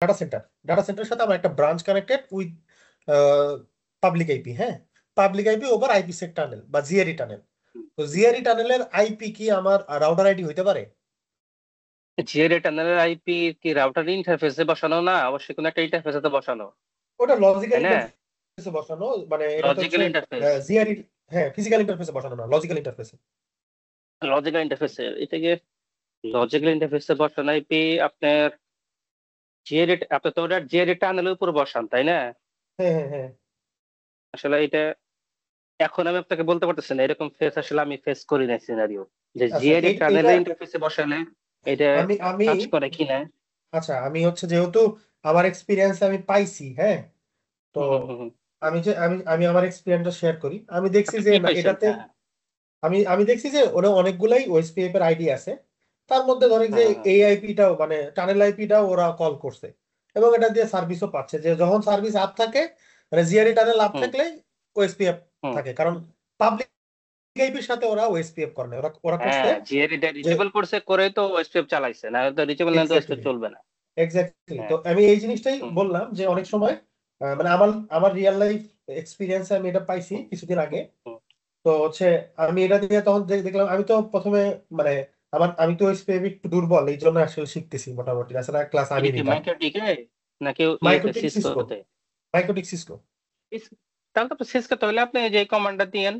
Data সেন্টারের সাথে আমার একটা branch connected with public IP. হ্যাঁ, পাবলিক আইপি ওভার আইপিসেক টানেল বা জিআরই টানেল। তো জিআরই টানেলের আইপি কি আমার রাউটার আইডি হইতে পারে? জিআরই টানেলের আইপি কি রাউটার ইন্টারফেসে বসানো না, অবশ্যই কোনো একটা ইন্টারফেসে বসানো, ওটা লজিক্যাল তাই না? ইন্টারফেসে বসানো, মানে এটা তো হচ্ছে লজিক্যাল ইন্টারফেস, জিআরই। হ্যাঁ, ফিজিক্যাল ইন্টারফেসে বসানো না, লজিক্যাল ইন্টারফেসে। লজিক্যাল ইন্টারফেসে এটাকে লজিক্যাল ইন্টারফেসে বসানো আইপি আপনার জিআরই, আপনি তো ওটা জিআরই টানেলের উপর বসান, তাই না? হ্যাঁ হ্যাঁ হ্যাঁ। আসলে এটা এখন আমি আপনাকে বলতে পারতেছি না, এরকম ফেস আসলে আমি ফেস করি না সিনারিও যে আচ্ছা, জিআরই এটা টানেলের ইন্টারফেসে বসালে এটা আমি আমি কাজ করে কিনা। আচ্ছা, আমি হচ্ছে যেহেতু আমার এক্সপিরিয়েন্স আমি পাইছি, হ্যাঁ, তো হুম হুম হুম। আমি যে আমি আমি আমার এক্সপিরিয়েন্সটা শেয়ার করি। আমি দেখছি আপনি যে কি না, পাইছেন? এটাতে হ্যাঁ আমি দেখছি যে ওরা অনেকগুলাই ওএসপিএফ এর আইডি আছে। তার মধ্যে ধরেন যে হ্যাঁ হ্যাঁ এই আইপিটাও মানে টানেল আইপিটাও ওরা কল করছে, এবং এটা দিয়ে সার্ভিসও পাচ্ছে। যে যখন সার্ভিস আপ থাকে, মানে জিআরই টানেল আপ হুম থাকলে ওএসপিএফ হুম। থাকে, কারণ পাবলিক আইপির সাথে ওরা ওএসপিএফ করে না। ওরা ওরা করছে হ্যাঁ, জিআরইটা যে রিচেবল করছে করে তো ওয়েবসাইট চালাইছে, না তো রিচেবল না তো ওয়েবসাইট এক্স্যাক্টলি চলবে না। এক্স্যাক্টলি। তো হ্যাঁ। আমি এই জিনিসটাই হুম বললাম যে অনেক সময় মানে আমার আমার রিয়েল লাইফ এক্সপিরিয়েন্সে আমি এটা পাইছি হুম কিছুদিন আগে। হুম। তো হচ্ছে আমি এটা দিয়ে তখন দেখলাম, আমি তো প্রথমে মানে আমি তো ওএসপিএফ একটু দুর্বল, এই জন্য আসলে শিখতেছি মোটামুটি। আসলে ক্লাস আমি এটা কি নিতাম। মাইক্রোটিকে নাকি ইয়েতে মাইক্রোটিক সিসকো, সিসকোতে? MikroTik Cisco. তাহলে তো সিসকোতে হলে আপনি যে কমান্ডটা দিয়েন,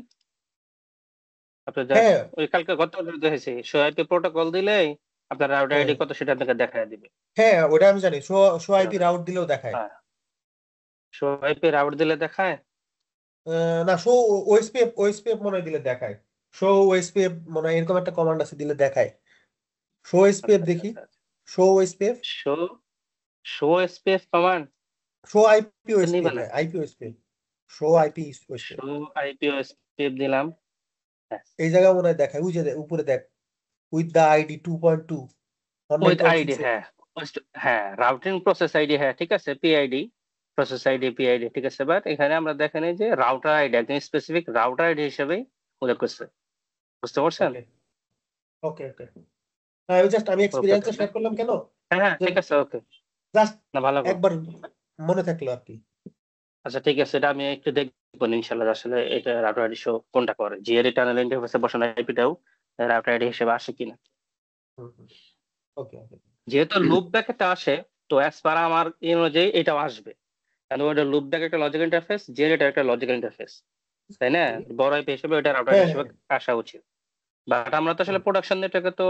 আপনি জাস্ট হ্যাঁ ওই কালকে গত দেখেছি সোআইপি প্রোটোকল দিলেই আপনার রাউটার হ্যাঁ আইডি কত সেটা আপনাকে দেখায় দিবে। হ্যাঁ, ওটা আমি জানি। শো শো আইপি রাউট দিলেও দেখায়। হ্যাঁ, সোআইপি রাউট দিলে দেখায়। না, শো ওএসপিএফ ওএসপিএফ মনে হয় দিলে দেখায়। শো ওএসপিএফ মনে হয় এরকম একটা কমান্ড আছে, দিলে দেখায়। শো ওএসপিএফ আচ্ছা আচ্ছা দেখি। আচ্ছা আচ্ছা। Show OSPF, show show SPF command show IP তো নিবে ওএসপিএফ, না। হ্যাঁ IP OSPF, show IP OSPF. Show IP SPF দিলাম। হ্যাঁ, এই জায়গায় মনে হয় দেখায়, ওই যে উপরে দেখ, with the ID 2.2 on with ID, 9.6। হ্যাঁ। হ্যাঁ, রাউটিং প্রসেস আইডি, হ্যাঁ ঠিক আছে, পিআইডি প্রসেস আইডি পিআইডি ঠিক আছে, বাট এখানে আমরা দেখেন যে রাউটার আইডি একদম স্পেসিফিক রাউটার আইডি হিসেবেই উল্লেখ করছে, বুঝতে পারছেন? ওকে ওকে ওকে। হ্যাঁ, ওই জাস্ট আমি ওকে এক্সপিরিয়েন্সটা তাহলে শেয়ার করলাম কেন, হ্যাঁ হ্যাঁ যে ঠিক আছে, ওকে। জাস্ট না ভালো গো। একবার মনে থাকলো আর কি। আচ্ছা ঠিক আছে, এটা আমি একটু দেখবো ইনশাল্লাহ আসলে এটা রাউটার আইডি শো কোনটা করে, জিআরই টানেল ইন্টারফেসে বসানো আইপিটাও রাউটার আইডি হিসেবে আসে কিনা। ওকে ওকে। যেহেতু লুপ ব্যাক একটা আসে, তো অ্যাজ পার আমার এই অনুযায়ী এটাও আসবে, কারণ ওটা লুপ ব্যাক একটা লজিক্যাল ইন্টারফেস, জিআরই এটা একটা লজিক্যাল ইন্টারফেস, তাই না? বড় আইপি হিসেবে এটা রাউটার হ্যাঁ হিসেবে হ্যাঁ আসা উচিত। বাট আমরা তো আসলে প্রোডাকশন নেটওয়ার্কে তো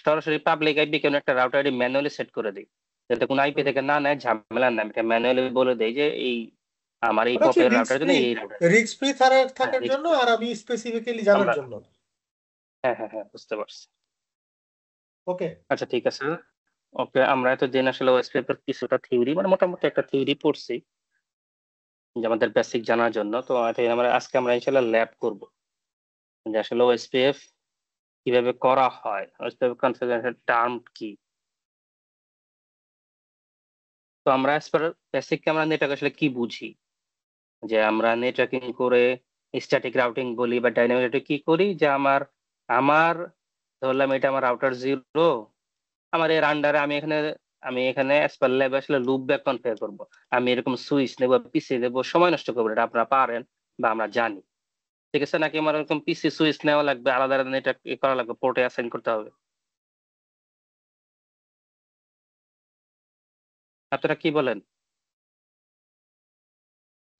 সরাসরি পাবলিক আইপি কেন একটা রাউটার আইডি ম্যানুয়ালি সেট করে দিই, যাতে কোনো আইপি হ্যাঁ। থেকে না নেয়, ঝামেলা না, এটা ম্যানুয়ালি বলে দেই যে এই আমার এই ওটা হচ্ছে পপের রিস্ক রাউটারের জন্য ফ্রি, এই রাউটার। রিস্ক ফ্রি হ্যাঁ থাকার জন্য, আর আমি স্পেসিফিক্যালি জানার আমরা জন্য। হ্যাঁ হ্যাঁ হ্যাঁ বুঝতে পারছি। ওকে। আচ্ছা ঠিক আছে। ওকে, আমরা এতদিন আসলে ওএসপিএফ এর কিছুটা থিওরি মানে মোটামুটি একটা থিওরি পড়ছি যে আমাদের বেসিক জানার জন্য, তো আমরা আজকে আমরা ইনশাল্লাহ ল্যাব করব যে আসলে ওএসপিএফ কিভাবে করা হয়, ওএসপিএফ কনফিগারেশন টার্ম কি। তো আমরা অ্যাজ পার বেসিক আমরা নেটওয়ার্ক আসলে কি বুঝি, যে আমরা নেটওয়ার্কিং করে স্ট্যাটিক রাউটিং বলি বা ডাইনামিক রাউটিং কি করি, যে আমার আমার ধরলাম এটা আমার রাউটার জিরো, আমার এর আন্ডারে আমি এখানে অ্যাজ পার ল্যাব আসলে লুপ ব্যাক কনফিগার করব। আমি এরকম সুইচ নেবো পিসি নেবো, সময় নষ্ট করবো না, এটা আপনারা পারেন বা আমরা জানি, ঠিক আছে? নাকি আমার এরকম পিসি সুইচ নেওয়া লাগবে, আলাদা আলাদা নেটওয়ার্ক করা লাগবে, পোর্টে অ্যাসাইন করতে হবে? আপনারা কি বলেন?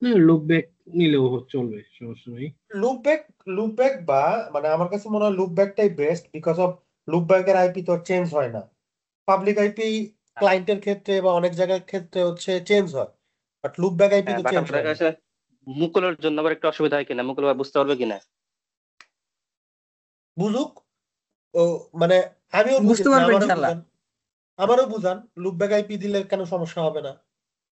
না, লুপ ব্যাক নিলেও চলবে, সমস্যা নেই। লুপ ব্যাক, লুপ ব্যাক বা মানে আমার কাছে মনে হয় লুপ ব্যাকটাই বেস্ট, বিকজ অফ লুপ ব্যাকের আইপি তো চেঞ্জ হয় না। পাবলিক আইপি ক্লায়েন্টের ক্ষেত্রে বা অনেক জায়গার ক্ষেত্রে হচ্ছে চেঞ্জ হয়, বাট লুপ ব্যাক আইপি হ্যাঁ, তো বাট চেঞ্জ আমাদের হয় না। কাছে মুকুলের জন্য আবার একটু অসুবিধা হয় কিনা, মুকুল আবার বুঝতে পারবে কিনা? বুঝুক ও, মানে আমিও বুঝতে বুঝেছি, পারবে আমারও ইনশাল্লাহ। বুঝান, আমারও বুঝান লুপ ব্যাক আইপি দিলে কেন সমস্যা হবে না,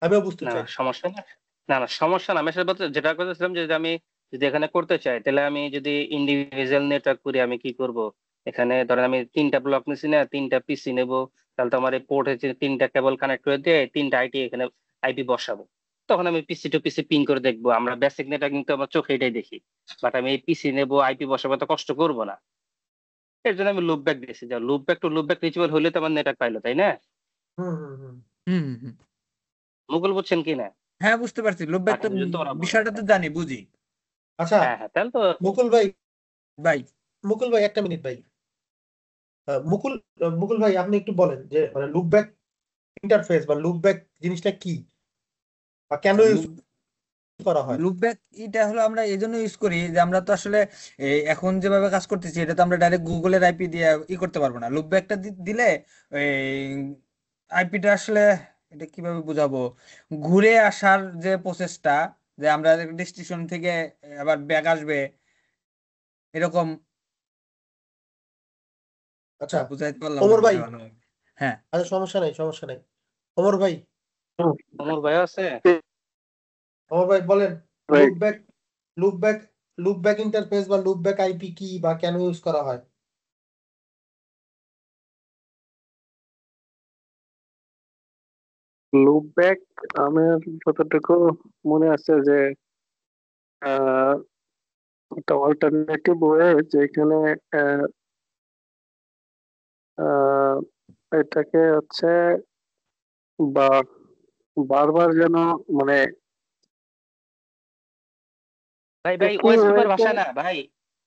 আমিও বুঝতে না চাই। সমস্যা না, না না সমস্যা না, আমি আসলে যেটা করতেছিলাম যে যদি আমি যদি এখানে করতে চাই, তাহলে আমি যদি ইন্ডিভিজুয়াল নেটওয়ার্ক করি আমি কি করব, এখানে ধরেন আমি 3টা ব্লক নিছি না, 3টা পিসি নেব, তাহলে তো আমার এই পোর্ট হচ্ছে 3টা কেবল কানেক্ট করে দিয়ে 3টা আইটি এখানে আইপি বসাবো, তখন আমি পিসি টু পিসি পিং করে দেখবো, আমরা বেসিক নেটওয়ার্কিং তো আমার চোখে এটাই দেখি, বাট আমি এই পিসি নেবো আইপি বসাবো তো কষ্ট করবো না, এর জন্য আমি লুপ ব্যাক দিয়েছি, যা loop back to loop back ritual হলে তো আমার নেটওয়ার্ক পাইলো, তাই না? হুম হুম হুম। হুম হুম হুম। মুকুল বুঝছেন কি না? হ্যাঁ বুঝতে পারছি, লুপব্যাক তো আচ্ছা, যদি তোরা বল। বিষয়টা তো জানি, বুঝি। আচ্ছা হ্যাঁ হ্যাঁ, তাহলে তো মুকুল ভাই ভাই একটা মিনিট ভাই। মুকুল ভাই আপনি একটু বলেন যে মানে লুপব্যাক ইন্টারফেস বা লুপব্যাক জিনিসটা কি বা কেন ইউজ করা হয়? লুপব্যাক এটা হলো আমরা এই জন্য ইউজ করি যে আমরা তো আসলে এখন যেভাবে কাজ করতেছি এটা তো আমরা ডাইরেক্ট গুগলের আইপি দিয়ে করতে পারবো না। লুপব্যাকটা দিলে আইপিটা আসলে এটা কিভাবে বুঝাবো, ঘুরে আসার যে প্রসেসটা, যে আমরা ডেস্টিনেশন থেকে আবার ব্যাক আসবে এরকম। আচ্ছা বুঝাইতে পারলাম না ওমর ভাই, মনে হয় ভালোভাবে। হ্যাঁ আচ্ছা সমস্যা নাই ওমর ভাই অমর ভাই আছে। বলেন ভাই লুপব্যাক লুপব্যাক লুপব্যাক ইন্টারফেস বা লুপব্যাক আইপি কি বা কেন ইউজ করা হয়? লুপব্যাক আমার যতটুকু মনে আছে যে আহ, একটা অল্টারনেটিভ ওয়ে যেখানে আহ, আহ, এটাকে হচ্ছে বা বারবার যেন মানে ভাই ভাই একই ওএসপি এর ওয়েতে ভাষা না ভাই,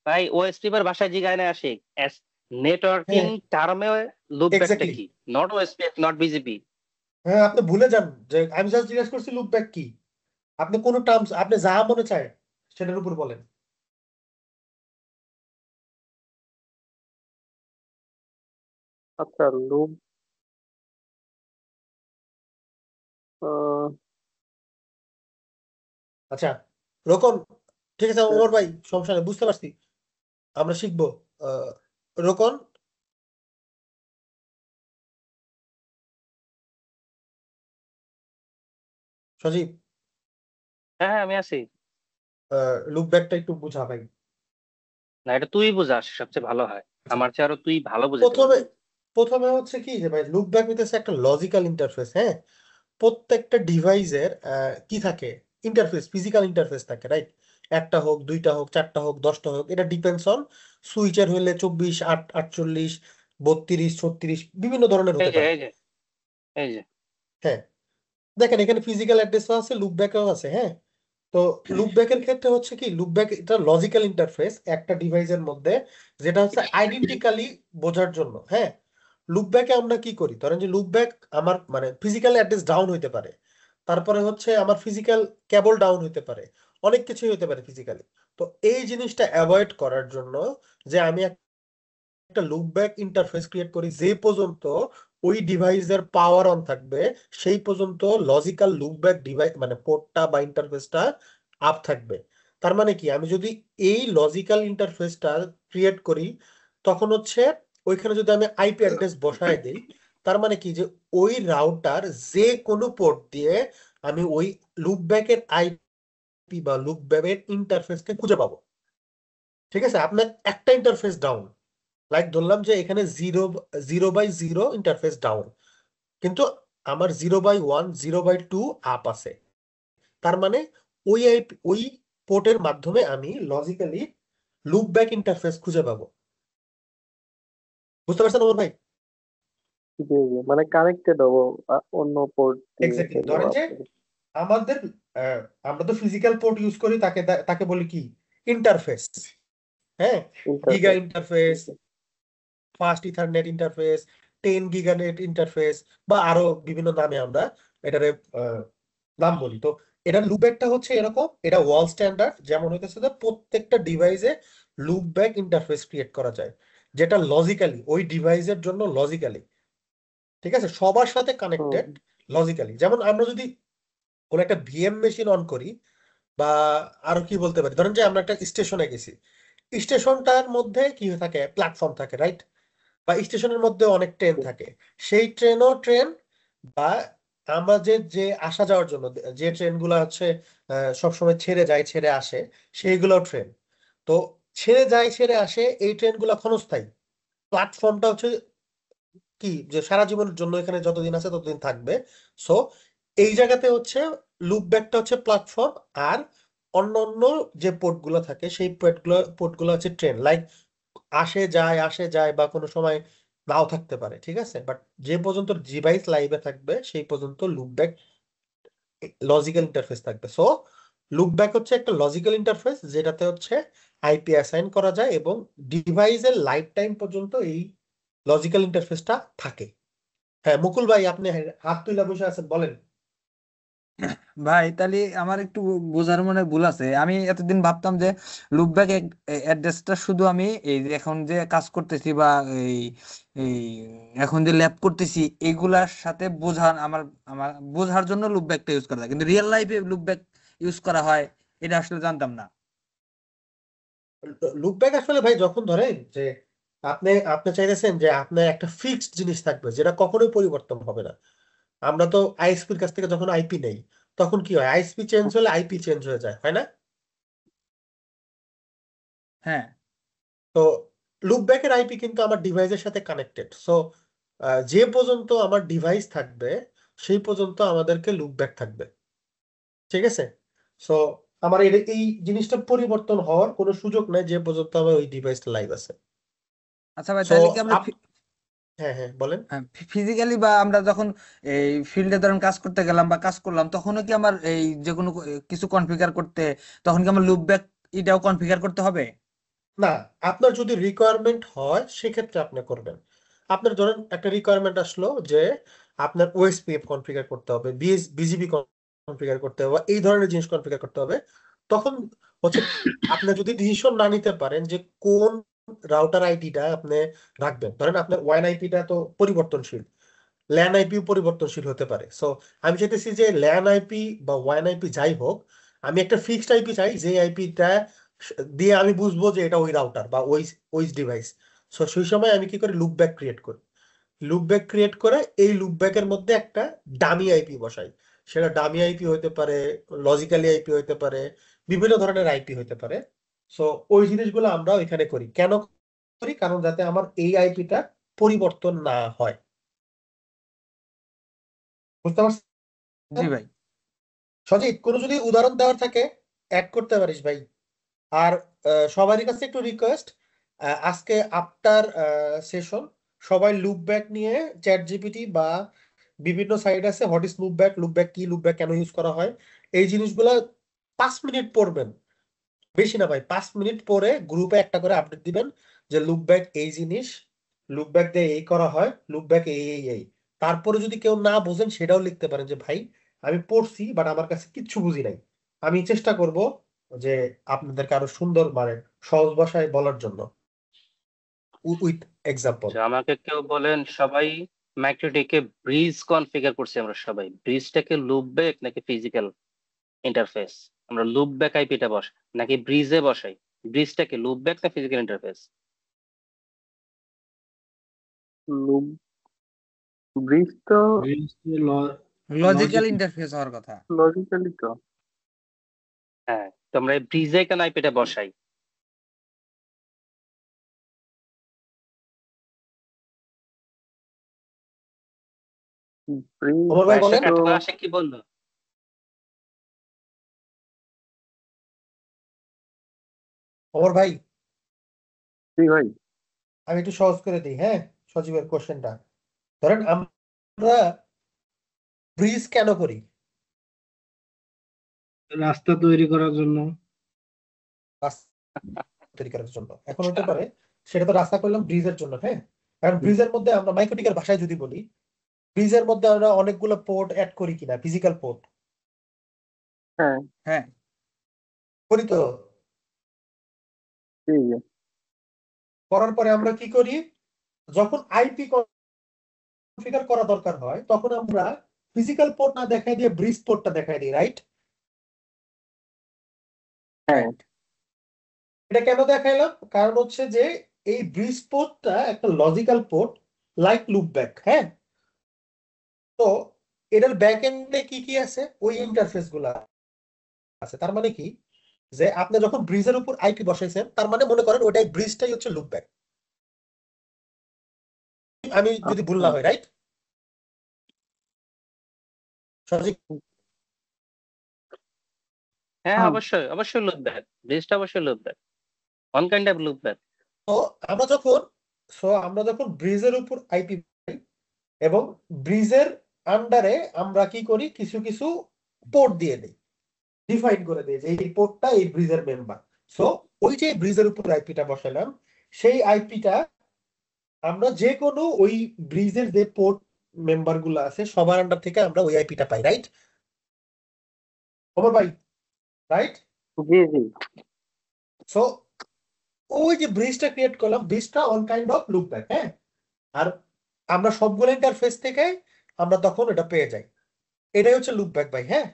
ভাই ওএসপি এর ভাষা জিগায় না আসে। নেটওয়ার্কিং হ্যাঁ টার্মে লুপব্যাকটা এক্স্যাক্টলি। কি? Not OSP, not BGP. হ্যাঁ আপনি ভুলে যান যে আমি জাস্ট জিজ্ঞেস করছি লুপব্যাক কি। আপনি কোন টার্মস আপনি যা মনে চায় সেটার উপর বলেন। আচ্ছা লুপ আহ, আচ্ছা রোকন, ঠিক আছে ওমর ভাই সমস্যা নেই, বুঝতে পারছি, আমরা শিখবো। আহ, রোকন, সজীব, হ্যাঁ হ্যাঁ, আমি আছি। লুপব্যাকটা একটু বুঝা ভাই। না, এটা তুই বুঝাস সবচেয়ে ভালো হয়, আচ্ছা আমার চেয়ে আরো তুই ভালো বুঝাতে প্রথমে পারবি। প্রথমে হচ্ছে কি যে ভাই লুপব্যাক হইতেছে একটা লজিক্যাল ইন্টারফেস। হ্যাঁ, প্রত্যেকটা ডিভাইসের কি থাকে, ইন্টারফেস, ফিজিক্যাল ইন্টারফেস থাকে, রাইট? একটা হোক, দুইটা হোক, চারটা হোক, 10টা হোক, এটা ডিপেন্ডস অন সুইচের হইলে 24, 48, 32, 36 বিভিন্ন ধরনের এই হতে যে পারে। এই যে এই যে হ্যাঁ দেখেন এখানে ফিজিক্যাল অ্যাড্রেসও আছে, লুপব্যাকও আছে। হ্যাঁ, তো লুপব্যাকের ক্ষেত্রে হচ্ছে কি, লুপব্যাক এটা লজিক্যাল ইন্টারফেস একটা ডিভাইসের মধ্যে, যেটা হচ্ছে আইডেন্টিক্যালি বোঝার জন্য। হ্যাঁ, লুপব্যাকে আমরা কি করি, ধরেন যে লুপব্যাক আমার মানে ফিজিক্যাল অ্যাড্রেস ডাউন হইতে পারে, তারপরে হচ্ছে আমার ফিজিক্যাল কেবল ডাউন হইতে পারে, অনেক কিছুই হইতে পারে ফিজিক্যালি। তো এই জিনিসটা অ্যাভয়েড করার জন্য যে আমি একটা লুপব্যাক ইন্টারফেস ক্রিয়েট করি, যে পর্যন্ত ওই ডিভাইসের পাওয়ার অন থাকবে সেই পর্যন্ত লজিক্যাল লুপব্যাক ডিভাইস মানে পোর্টটা বা ইন্টারফেসটা আপ থাকবে। তার মানে কি, আমি যদি এই লজিক্যাল ইন্টারফেসটা ক্রিয়েট করি তখন হচ্ছে ওইখানে যদি আমি আইপি অ্যাড্রেস বসায় দিই, তার মানে কি যে ওই রাউটার যে কোনো পোর্ট দিয়ে আমি ওই লুপব্যাকের আইপি বা লুপব্যাকের ইন্টারফেসকে খুঁজে পাবো। ঠিক আছে, আপনার একটা ইন্টারফেস ডাউন, লাইক ধরলাম যে এখানে 0/0 ইন্টারফেস ডাউন, কিন্তু আমার 0/1, 0/2 আপ আছে। তার মানে ওই পোর্টের মাধ্যমে আমি লজিক্যালি লুপব্যাক ইন্টারফেস খুঁজে পাবো। বুঝতে পারছেন ওমর ভাই? জি জি মানে কানেক্টেড হবো অন্য পোর্ট দিয়ে এক্স্যাক্টলি, সেগুলো ধরেন যে আমাদের আহ, আমরা তো ফিজিক্যাল পোর্ট ইউজ করি, তাকে বলি কি, ইন্টারফেস। হ্যাঁ, giga interface. Interface, fast ethernet interface, 10 giganet interface, বা আরো বিভিন্ন নামে আমরা এটারে নাম বলি। তো এটা লুপব্যাকটা হচ্ছে এরকম, এটা ওয়াল স্ট্যান্ডার্ড, যেমন হইতেছে যে প্রত্যেকটা ডিভাইসে লুপব্যাক ইন্টারফেস ক্রিয়েট করা যায়, যেটা লজিক্যালি ওই ডিভাইসের জন্য লজিক্যালি, ঠিক আছে, সবার সাথে কানেক্টেড লজিক্যালি। যেমন আমরা যদি কোনো একটা ভিএম মেশিন অন করি, বা আরো কি বলতে পারি, ধরেন যে আমরা একটা স্টেশনে গেছি, স্টেশনটার মধ্যে কি থাকে, প্ল্যাটফর্ম থাকে, রাইট? বা স্টেশনের মধ্যে অনেক ট্রেন থাকে, সেই ট্রেন বা আমরা যে যে আসা যাওয়ার জন্য যে ট্রেনগুলো হচ্ছে সবসময় ছেড়ে যায় ছেড়ে আসে, সেইগুলো ট্রেন। তো ছেড়ে যায় ছেড়ে আসে এই ট্রেনগুলো ক্ষণস্থায়ী, প্ল্যাটফর্মটা হচ্ছে কি যে সারা জীবনের জন্য এখানে যতদিন আছে ততদিন থাকবে। সো এই জায়গাতে হচ্ছে লুপব্যাকটা হচ্ছে প্ল্যাটফর্ম, আর অন্য অন্য যে পোর্টগুলো থাকে সেই পোর্টগুলো হচ্ছে ট্রেন, লাইক আসে যায় বা কোনো সময় নাও থাকতে পারে। ঠিক আছে, বাট যে পর্যন্ত ডিভাইস লাইভে থাকবে সেই পর্যন্ত লুপব্যাক লজিক্যাল ইন্টারফেস থাকবে। সো লুপব্যাক হচ্ছে একটা লজিক্যাল ইন্টারফেস যেটাতে হচ্ছে আইপি অ্যাসাইন করা যায় এবং ডিভাইসের লাইফ টাইম পর্যন্ত এই লজিক্যাল ইন্টারফেসটা থাকে। হ্যাঁ মুকুল ভাই, আপনি হাত তুলে বসে আছেন, বলেন। ভাই তাহলে আমার একটু বোঝার মনে ভুল আছে। আমি এতদিন ভাবতাম যে লুপব্যাক অ্যাড্রেসটা শুধু আমি এই যে এখন যে কাজ করতেছি বা এই এই এখন যে ল্যাব করতেছি এগুলার সাথে বোঝার আমার আমার বোঝার জন্য লুপব্যাকটা ইউজ করা যায়, কিন্তু রিয়েল লাইফে লুপব্যাক ইউজ করা হয় এটা আসলে জানতাম না। লুপব্যাক আসলে ভাই যখন ধরেন যে আপনি আপনি চাইতেছেন যে আপনার একটা ফিক্সড জিনিস থাকবে যেটা কখনোই পরিবর্তন হবে না। আমরা তো আইএসপির কাছ থেকে যখন আইপি নেই তখন কি হয়, আইএসপি চেঞ্জ হলে আইপি চেঞ্জ হয়ে যায়, হয় না? হ্যাঁ তো লুপব্যাকের আইপি কিন্তু আমার ডিভাইসের সাথে কানেক্টেড। সো যে পর্যন্ত আমার ডিভাইস থাকবে সেই পর্যন্ত আমাদেরকে লুপব্যাক থাকবে, ঠিক আছে? সো আমার এই জিনিসটা পরিবর্তন হওয়ার কোনো সুযোগ নাই যে পর্যন্ত আমার ওই ডিভাইসটা লাইভ আছে। আচ্ছা ভাই, সো তাহলে কি আমরা হ্যাঁ হ্যাঁ বলেন। ফিজিক্যালি বা আমরা যখন এই ফিল্ডে ধরেন কাজ করতে গেলাম বা কাজ করলাম তখনও কি আমার এই যে কোনো কিছু কনফিগার করতে তখন কি আমার লুপব্যাক এটাও কনফিগার করতে হবে? না, আপনার যদি রিকোয়ারমেন্ট হয় সেক্ষেত্রে আপনি করবেন। আপনার ধরেন একটা রিকোয়ারমেন্ট আসলো যে আপনার ওএসপিএফ কনফিগার করতে হবে, বিজিবি কনফিগার করতে হবে, এই ধরনের জিনিস কনফিগার করতে হবে, তখন হচ্ছে আপনি যদি ডিসিশন না নিতে পারেন যে কোন রাউটার আইডিটা আপনি রাখবেন। ধরেন আপনার ওয়ান আইপিটা তো পরিবর্তনশীল, ল্যান আইপিও পরিবর্তনশীল হতে পারে। সো আমি চাইতেছি যে ল্যান আইপি বা ওয়ান আইপি যাই হোক, আমি একটা ফিক্সড আইপি চাই যে আইপিটা দিয়ে আমি বুঝবো যে এটা ওই রাউটার বা ওই ডিভাইস। সো সেই সময় আমি কি করি, লুপব্যাক ক্রিয়েট করি। লুপব্যাক ক্রিয়েট করে এই লুপব্যাকের মধ্যে একটা ডামি আইপি বসাই। সেটা ডামি আইপি হতে পারে, লজিক্যালি আইপি হতে পারে, বিভিন্ন ধরনের আইপি হতে পারে। সো ওই জিনিসগুলো আমরা ওইখানে করি। কেন করি? কারণ যাতে আমার এই আইপিটা পরিবর্তন না হয়। বুঝতে পারছেন? জি ভাই। সজিত, কোনো যদি উদাহরণ দেওয়ার থাকে অ্যাড করতে পারিস ভাই। আর সবারই কাছে একটু রিকোয়েস্ট, আজকে আফটার সেশন সবাই লুপব্যাক নিয়ে চ্যাট জিপিটি বা বিভিন্ন সাইট আছে, হোয়াট ইজ লুপব্যাক, লুপব্যাক কি, লুপব্যাক কেন ইউজ করা হয়, এই জিনিসগুলো 5 মিনিট পড়বেন, বেশি না ভাই, 5 মিনিট পরে গ্রুপে একটা করে আপডেট দিবেন যে লুপব্যাক এই জিনিস, লুপব্যাক দিয়ে এই করা হয়, লুপব্যাক এই। তারপরে যদি কেউ না বোঝেন সেটাও লিখতে পারেন যে ভাই আমি পড়ছি বাট আমার কাছে কিচ্ছু বুঝি নাই। আমি চেষ্টা করব যে আপনাদেরকে আরো সুন্দর মানে সহজ ভাষায় বলার জন্য উইথ এক্সাম্পল। আমাকে কেউ বলেন সবাই ম্যাকটিকে ব্রিজ কনফিগার করছি আমরা সবাই, ব্রিজটাকে লুপব্যাক নাকি ফিজিক্যাল ইন্টারফেস? আমরা লুপব্যাক আইপিটা বসাই নাকি ব্রিজে বসাই? ব্রিজটাকে লুপব্যাক না ফিজিক্যাল ইন্টারফেস? লুপ ব্রিজ তো লজিক্যাল ইন্টারফেস হওয়ার কথা। লজিক্যালি তো। হ্যাঁ, তো আমরা এই ব্রিজে কেন আইপিটা বসাই? ব্রিজ ওমর ভাই বলেন। তো আসে কি বললো? ওমর ভাই, কি ভাই? আমি একটু সহজ করে দিই, হ্যাঁ, সজীবের কোশ্চেনটা। ধরেন আমরা ব্রিজ কেন করি? রাস্তা তৈরি করার জন্য। রাস্তা তৈরি করার জন্য। এখন হতে পারে সেটা তো রাস্তা করলাম ব্রিজের জন্য, হ্যাঁ। কারণ ব্রিজের মধ্যে আমরা মাইক্রোটিকের ভাষায় যদি বলি, ব্রিজের মধ্যে আমরা অনেকগুলো পোর্ট অ্যাড করি কিনা, ফিজিক্যাল পোর্ট হ্যাঁ হ্যাঁ করি তো। ঠিক আছে। করার পরে আমরা কি করি, যখন আইপি কনফিগার করা দরকার হয় তখন আমরা ফিজিক্যাল পোর্ট না দেখাই দিয়ে ব্রিজ পোর্টটা দেখাই দিই, রাইট? হ্যাঁ এটা কেন দেখাইলাম? কারণ হচ্ছে যে এই ব্রিজ পোর্টটা একটা লজিক্যাল পোর্ট লাইক লুপব্যাক, হ্যাঁ। তো এটার ব্যাক এন্ডে কি কি আছে, ওই ইন্টারফেস গুলা আছে। তার মানে কি, যে আপনি যখন ব্রিজের উপর আইপি বসাইছেন তার মানে মনে করেন ওইটাই ব্রিজটাই হচ্ছে লুপব্যাক। আমি যদি ভুল না আচ্ছা হয়, রাইট সঠিক? হ্যাঁ, হ্যাঁ অবশ্যই অবশ্যই লুপব্যাক, ব্রিজটা অবশ্যই loopback, one kind of loopback. তো আমরা যখন আমরা যখন ব্রিজের উপর আইপি এবং ব্রিজের আন্ডারে আমরা কি করি, কিছু কিছু পোর্ট দিয়ে দেই, ডিফাইন করে দেই যে এই পোর্টটা এই ব্রিজের মেম্বার। সো ওই যে ব্রিজের উপর আইপিটা বসালাম, সেই আইপিটা আমরা যে কোনো ওই ব্রিজের যে পোর্ট মেম্বার গুলো আছে সবার আন্ডার থেকে আমরা ওই আইপিটা পাই, রাইট ওমর ভাই? রাইট। জি জি। সো ওই যে ব্রিজটা ক্রিয়েট করলাম, ব্রিজটা on kind of loop back, হ্যাঁ। আর আমরা সবগুলো ইন্টারফেস থেকে আমরা তখন এটা পেয়ে যাই। এটাই হচ্ছে লুপ ব্যাক ভাই, হ্যাঁ।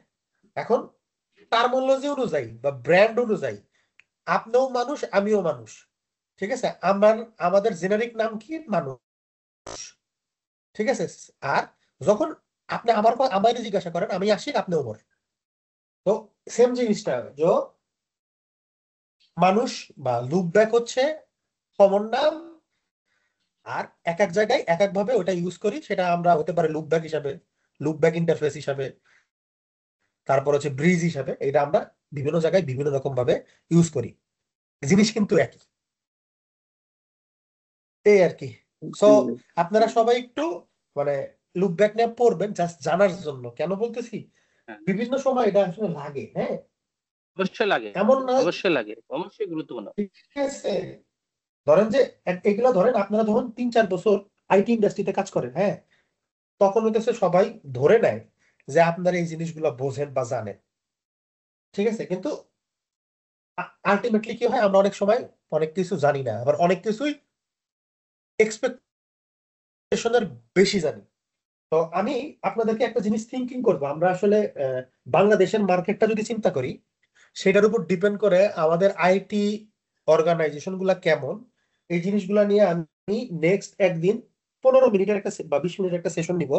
এখন টার্মিনোলজি অনুযায়ী বা ব্র্যান্ড অনুযায়ী আপনিও মানুষ আমিও মানুষ, ঠিক আছে। আমাদের জেনারিক নাম কি? মানুষ, ঠিক আছে। আর যখন আপনি আমাকে জিজ্ঞাসা করেন, আমি আসি, আপনি ওমর, তো সেম জিনিসটা যে মানুষ বা লুপ ব্যাক হচ্ছে কমন নাম, আর এক এক জায়গায় এক এক ভাবে ওটা ইউজ করি। সেটা আমরা হতে পারে লুপ ব্যাক হিসাবে, লুপ ব্যাক ইন্টারফেস হিসাবে, তারপর হচ্ছে ব্রিজ হিসাবে। এটা আমরা বিভিন্ন জায়গায় বিভিন্ন রকম ভাবে ইউজ করি, জিনিস কিন্তু একই, এই আর কি। সো জি। আপনারা সবাই একটু মানে লুপ ব্যাক নিয়ে পড়বেন, জাস্ট জানার জন্য। কেন বলতেছি, হ্যাঁ, বিভিন্ন সময় এটা আসলে লাগে, হ্যাঁ। অবশ্যই লাগে, এমন না, অবশ্যই লাগে, অবশ্যই গুরুত্বপূর্ণ। ঠিক আছে, ধরেন যে এগুলো ধরেন আপনারা যখন 3-4 বছর আইটি ইন্ডাস্ট্রিতে কাজ করেন, হ্যাঁ, তখন হইতেছে সবাই ধরে নেয় যে আপনারা এই জিনিসগুলো বোঝেন বা জানেন, ঠিক আছে। কিন্তু আলটিমেটলি কি হয়, আমরা অনেক সময় অনেক কিছু জানি না, আবার অনেক কিছুই এক্সপেকটেশনের বেশি জানি। তো আমি আপনাদেরকে একটা জিনিস থিঙ্কিং করবো, আমরা আসলে বাংলাদেশের মার্কেটটা যদি চিন্তা করি, সেটার উপর ডিপেন্ড করে আমাদের আইটি অর্গানাইজেশন গুলা কেমন। এই জিনিসগুলা নিয়ে আমি নেক্সট একদিন 15 মিনিটের একটা বা 20 মিনিটের একটা সেশন নিব,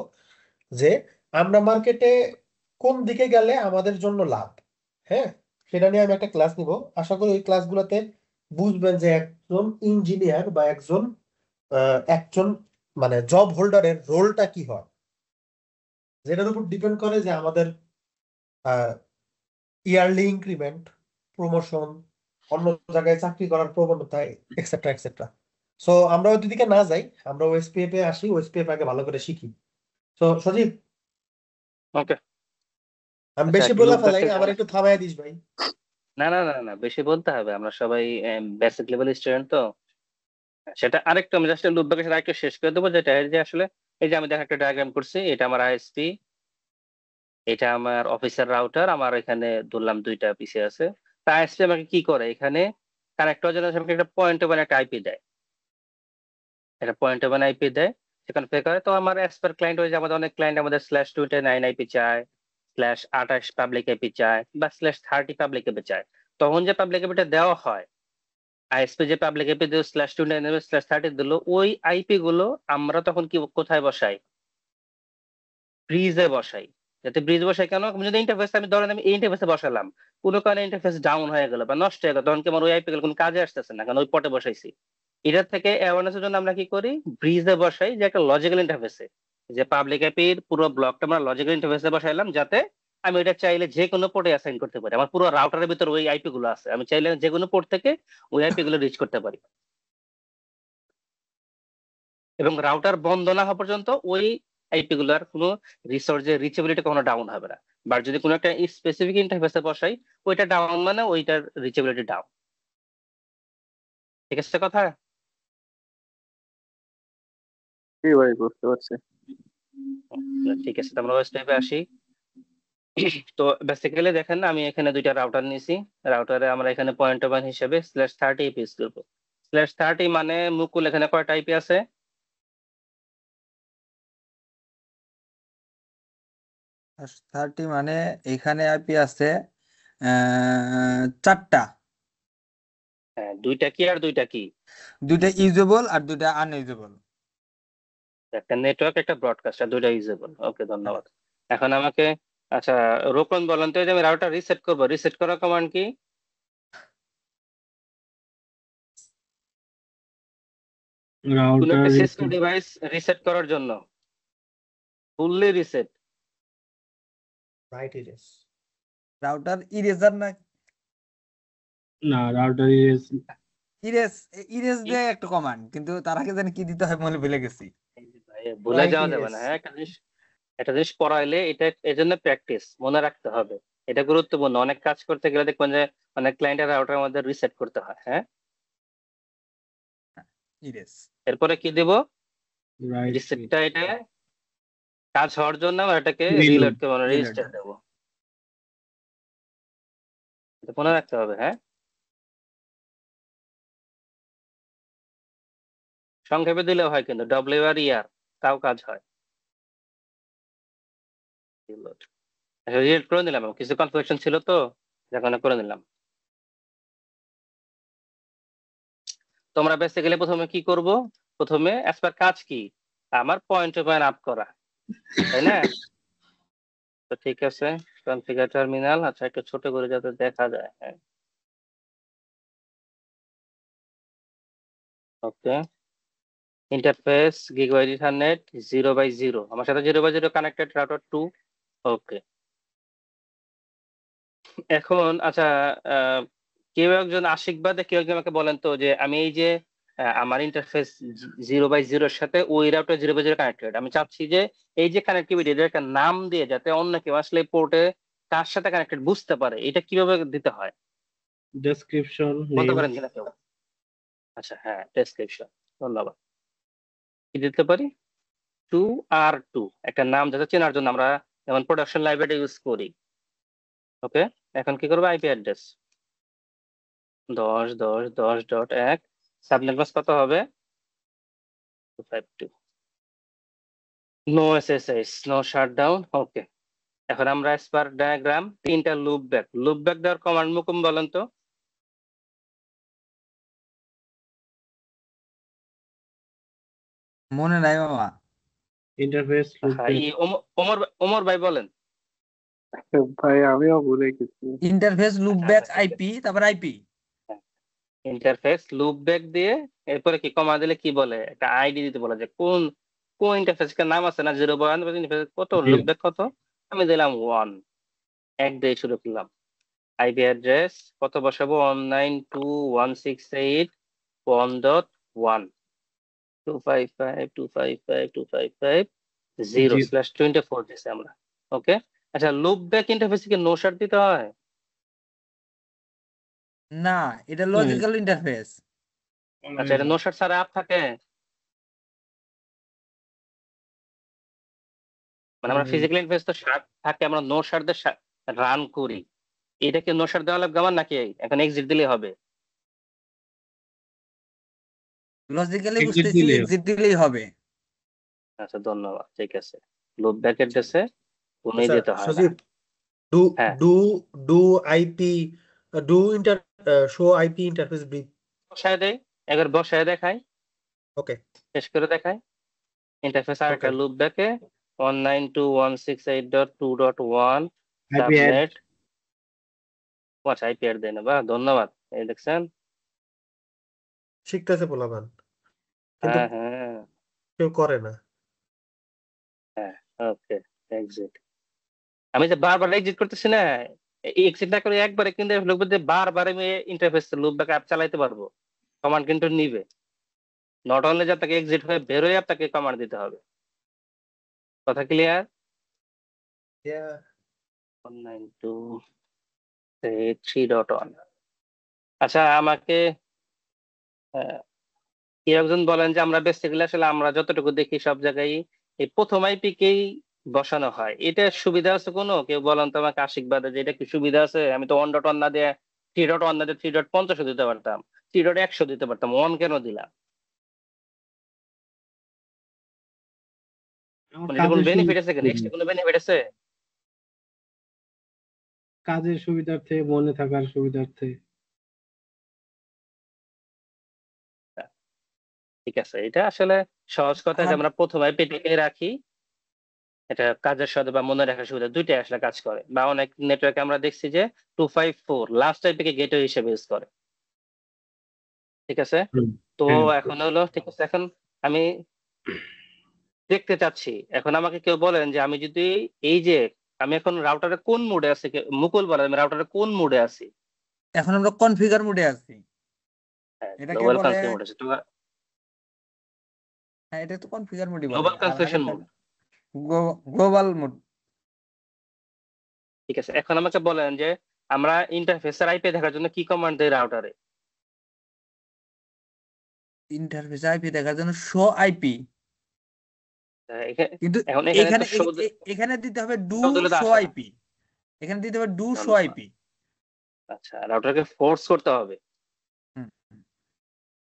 যে আমরা মার্কেটে কোন দিকে গেলে আমাদের জন্য লাভ, হ্যাঁ, সেটা নিয়ে আমি একটা ক্লাস নিব। আশা করি ওই ক্লাসগুলোতে বুঝবেন যে একজন ইঞ্জিনিয়ার বা একজন একজন মানে জব হোল্ডারের রোলটা কি হয়, যেটার উপর ডিপেন্ড করে যে আমাদের ইয়ারলি ইনক্রিমেন্ট, প্রমোশন, অন্য জায়গায় চাকরি করার প্রবণতা, এক্সেট্রা এক্সেট্রা। সো আমরা ওই দিকে না যাই, আমরা ওএসপিএফ এ আসি, ওএসপিএফ আগে ভালো করে শিখি। তো সজীব, ওকে, আমি আচ্ছা বেশি একটু বলে লুপ ফেলাই, ব্যাকটা আমার একটু থামাই দিস ভাই। না না না না, বেশি বলতে হবে, আমরা সবাই বেসিক লেভেল স্টুডেন্ট তো। সেটা আরেকটু আমি জাস্ট লুপ ব্যাকের আরেকটু শেষ করে দেবো, যেটা এই যে আসলে এই যে আমি দেখা একটা ডায়াগ্রাম করছি, এটা আমার আইএসপি, এটা আমার অফিসের রাউটার, আমার এখানে ধরলাম 2টা পিসি আছে। তা আইএসপি আমাকে কি করে, এখানে কানেক্ট হওয়ার জন্য আমাকে একটা পয়েন্ট ওভার একটা আইপি দেয়, একটা পয়েন্ট ওভার আইপি দেয়, সেখানে পে করে। তো আমার অ্যাজ পার ক্লায়েন্ট হয়ে যায়, আমাদের অনেক ক্লায়েন্ট আমাদের /29 আইপি চায়, /28 পাবলিক আইপি চায়, বা /30 পাবলিক আইপি চায়। তখন যে পাবলিক আইপিটা দেওয়া হয়, আইএসপি যে পাবলিক আইপি দিল /29 দিল, ওই আইপি গুলো আমরা তখন কি কোথায় বসাই? ব্রিজে বসাই। যাতে ব্রিজ বসাই কেন, আমি যদি ইন্টারফেস, আমি ধরেন আমি এই ইন্টারফেসে বসালাম, কোনো কারণে ইন্টারফেস ডাউন হয়ে গেল বা নষ্ট হয়ে গেল, তখন কি আমার ওই আইপি গুলো কোনো কাজে আসতেছে না, কারণ ওই পটে বসাইছি। এটার থেকে অ্যাওয়ারনেসের জন্য আমরা কি করি, ব্রিজে বসাই, যে একটা লজিক্যাল ইন্টারফেসে, যে পাবলিক আইপির পুরো ব্লকটা আমরা লজিক্যাল ইন্টারফেসে বসাইলাম, যাতে আমি এটা চাইলে যে কোনো পোর্টে অ্যাসাইন করতে পারি। আমার পুরো রাউটারের ভিতর ওই আইপি গুলো আছে, আমি চাইলে যে কোনো পোর্ট থেকে ওই আইপি গুলো রিচ করতে পারি, এবং রাউটার বন্ধ না হওয়া পর্যন্ত ওই আইপি গুলার কোনো রিসোর্সের রিচেবিলিটি কখনো ডাউন হবে না। বাট যদি কোনো একটা স্পেসিফিক ইন্টারফেসে বসাই, ওইটা ডাউন মানে ওইটার রিচেবিলিটি ডাউন। ঠিক আছে কথা? জি ভাই, বুঝতে পারছি। ঠিক আছে, তো আমরা ওই স্টেপে আসি। তো বেসিক্যালি দেখেন, আমি এখানে 2টা রাউটার নিয়েছি। রাউটারে আমরা এখানে পয়েন্ট ওয়ান হিসেবে /30 ইউজ করবো। /30 মানে মুকুল এখানে কয়টা আইপি আছে? /30 মানে এখানে আইপি আছে 4টা, হ্যাঁ, 2টা কি আর 2টা কি? 2টা ইউজেবল আর 2টা আনইউজেবল। একটা নেটওয়ার্ক, একটা ব্রডকাস্ট, আর 2টা ইউজেবল। ওকে, ধন্যবাদ। এখন আমাকে, আচ্ছা রোকন বলেন তো, এই যে আমি রাউটার রিসেট করবো, রিসেট করার কমান্ড কি? কোন রাউটার একটা সিস্টেম ডিভাইস রিসেট করার জন্য fully reset. Right erase. Router eraser না, না, রাউটার ইরেজ, ইরেজ দিয়ে একটা কমান্ড, কিন্তু তার আগে জানি কি দিতে হয় মনে ভুলে গেছি। ভুলে রাইট যাওয়া যাবে ইরেজ। না, হ্যাঁ, একটা জিনিস একটা জিনিস পড়াইলে এটা এজন্য প্র্যাকটিস মনে রাখতে হবে, এটা গুরুত্বপূর্ণ। অনেক কাজ করতে গেলে দেখবেন যে অনেক ক্লায়েন্টের রাউটারের মধ্যে রিসেট করতে হয়। হ্যাঁ, ইরেস এরপরে কি দেব? রাইট রিসেটটা এটা কাজ হওয়ার জন্য আমরা এটাকে রিলোড রিলোড মানে রেজিস্টার দেবো, এটা মনে রাখতে হবে। হ্যাঁ, সংক্ষেপে দিলেও হয়, কিন্তু ডব্লিউ আর ইয়ার তাও কাজ হয়। রিলোড রিলোড করে নিলাম, কিছু কনফিউশন ছিল তো যখন করে নিলাম। তোমরা বেসিক্যালি প্রথমে কি করব? প্রথমে অ্যাজ পার কাজ কি আমার পয়েন্ট টু পয়েন্ট আপ করা, তাই না? তো ঠিক আছে, কনফিগার টার্মিনাল। আচ্ছা, একটু ছোট করে যাতে দেখা যায়। হ্যাঁ, ওকে। ইন্টারফেস গিগাবাইট ইথারনেট 0/0, আমার সাথে 0/0 কানেক্টেড রাউটার 2। ওকে, এখন আচ্ছা, কেউ একজন আশিক বাদে কেউ একজন আমাকে বলেন তো যে আমি এই যে আমার ইন্টারফেস 0/0 সাথে ওই রাউটার 0/0 কানেক্টেড, আমি চাচ্ছি যে এই যে কানেক্টিভিটি এর একটা নাম দিয়ে যাতে অন্য কেউ আসলে পোর্টে কার সাথে কানেক্টেড বুঝতে পারে, এটা কিভাবে দিতে হয় ডেসক্রিপশন বলতে নেম পারেন কিনা কেউ? আচ্ছা, হ্যাঁ, ডেসক্রিপশন। ধন্যবাদ। কি দিতে পারি? 2R2, একটা নাম যাতে চেনার জন্য আমরা যেমন প্রোডাকশন লাইব্রেরি ইউজ করি। ওকে, এখন কি করবো? আইপি অ্যাড্রেস 10.10.10.1, সাবনেট মাস্ক কত হবে? 252। No SSS, no shutdown. Okay, এখন আমরা অ্যাজ পার ডায়াগ্রাম তিনটা লুপ ব্যাক দেওয়ার কমান্ড মুকুম বলেন তো। মনে নাই মামা। ইন্টারফেস হ্যাঁ, ওমর ভাই বলেন। ভাই আমিও ভুলে গেছি। ইন্টারফেস আচ্ছা, লুপব্যাক আচ্ছা, ঠিক আছে। আইপি তারপর আইপি। ইন্টারফেস লুপ ব্যাক দিয়ে এরপরে কি কমা দিলে কি বলে? একটা আইডি দিতে বলে যে কোন কোন ইন্টারফেসের নাম আছে না, 0/1 ইন্টারফেস কত, লুপ ব্যাক কত, আমি দিলাম 1, 1 দিয়ে শুরু করলাম। আইপি অ্যাড্রেস কত বসাবো? 192.168.1.1, 255.255.255.0/24 দিছে আমরা। ওকে, আচ্ছা, লুপ ব্যাক ইন্টারফেসে কি নো শার্ট দিতে হয়? না, এটা লজিক্যাল ইন্টারফেস। আচ্ছা, এটা নো শার্ট ছাড়া আপ থাকে, মানে আমরা ফিজিক্যাল ইন্টারফেস তো শার্ট থাকে, আমরা নো শার্ট দিয়ে রান করি। এটাকে নো শার্ট দেওয়া লাগবে আমার, নাকি এখন এক্সিট দিলেই হবে? লজিক্যালি Exit বুঝতেছি, দিলেই হবে। এক্সিট দিলেই হবে। আচ্ছা, ধন্যবাদ। ঠিক আছে, লুপ ব্যাক অ্যাড্রেসে কোনোই আচ্ছা দিতে হয় না। সজীব, ডু হ্যাঁ, do do IP do inter show IP interface brief. বসায় দেয়, একবার বসায় দেখাই, ওকে শেষ করে দেখাই। ইন্টারফেস আর একটা ওকে লুপ ব্যাকে 192.168.2.1 আইপি অ্যাড সাবনেট। আচ্ছা, আইপি অ্যাড দেয় না, বাহ, ধন্যবাদ। এই দেখছেন? শিখতেছে পোলাপান, কিন্তু হ্যাঁ, হ্যাঁ, কেউ করে না। হ্যাঁ। ওকে, এক্সিট। আমি যে বারবার এক্সিট করতেছি না, এক্সিট না করে একবারে কিন্তু লোক যে বারবার আমি ইন্টারফেস লুপ ব্যাক অ্যাপ চালাইতে পারবো, কমান্ড কিন্তু নিবে। নট অনলি যে আপনাকে এক্সিট হয়ে বেরোয় আপনাকে কমান্ড দিতে হবে। কথা ক্লিয়ার? Yeah. 192.3.1। আচ্ছা, আমাকে কেউ একজন বলেন যে আমরা বেসিক্যালি আসলে আমরা যতটুকু দেখি সব জায়গায় এই প্রথম আইপিকেই বসানো হয়, এটা সুবিধা আছে কোনো? কেউ বলেন তো আমাকে আশিক বাদে যে এটা কি সুবিধা আছে? আমি তো 1.1 না দিয়ে 3.1 না দিয়ে 3.50 দিতে পারতাম, 3.100 দিতে পারতাম, 1 কেন দিলাম? আমার মানে এটা কোনো কাজের বেনিফিট আছে কিনা, সুবিধার্থে এক্সট্রা কোনো বেনিফিট আছে? কাজের সুবিধার্থে মনে থাকার সুবিধার্থে। ঠিক আছে, এটা আসলে সহজ কথা যে আমার আমরা প্রথম আইপিটিকে রাখি, এটা কাজের সাথে বা মনে রাখার সুবিধা দুইটাই আসলে কাজ করে। বা অনেক নেটওয়ার্কে আমরা দেখছি যে 254 লাস্ট আইপিকে গেটওয়ে হিসেবে ইউজ করে। ঠিক আছে, তো হ্যাঁ, এখন হলো, ঠিক আছে, এখন আমি দেখতে চাচ্ছি, এখন আমাকে কেউ বলেন যে আমি যদি এই যে আমি এখন রাউটারে কোন মোডে আছি, মুকুল বলে আমি রাউটারে কোন মোডে আছি? এখন আমরা কনফিগার মোডে আছি। হ্যাঁ, এটাকে গ্লোবাল বলে, কনফিগার মোড আছে। হ্যাঁ এটা তো কনফিগার মোডই বলে। গ্লোবাল আর কনফিগারেশন আরেকটা মোড। Global mode. ঠিক আছে, এখন আমাকে বলেন যে আমরা ইন্টারফেসের আইপি দেখার জন্য কি কমান্ড দেই রাউটারে? ইন্টারফেস আইপি দেখার জন্য শো আইপি, কিন্তু এখন এখানে তো এখানে শো এখানে দিতে হবে ডু দিলে তো শো আসে না। আইপি, এখানে দিতে হবে ডু শো না, আইপি। আচ্ছা, রাউটারকে ফোর্স করতে হবে।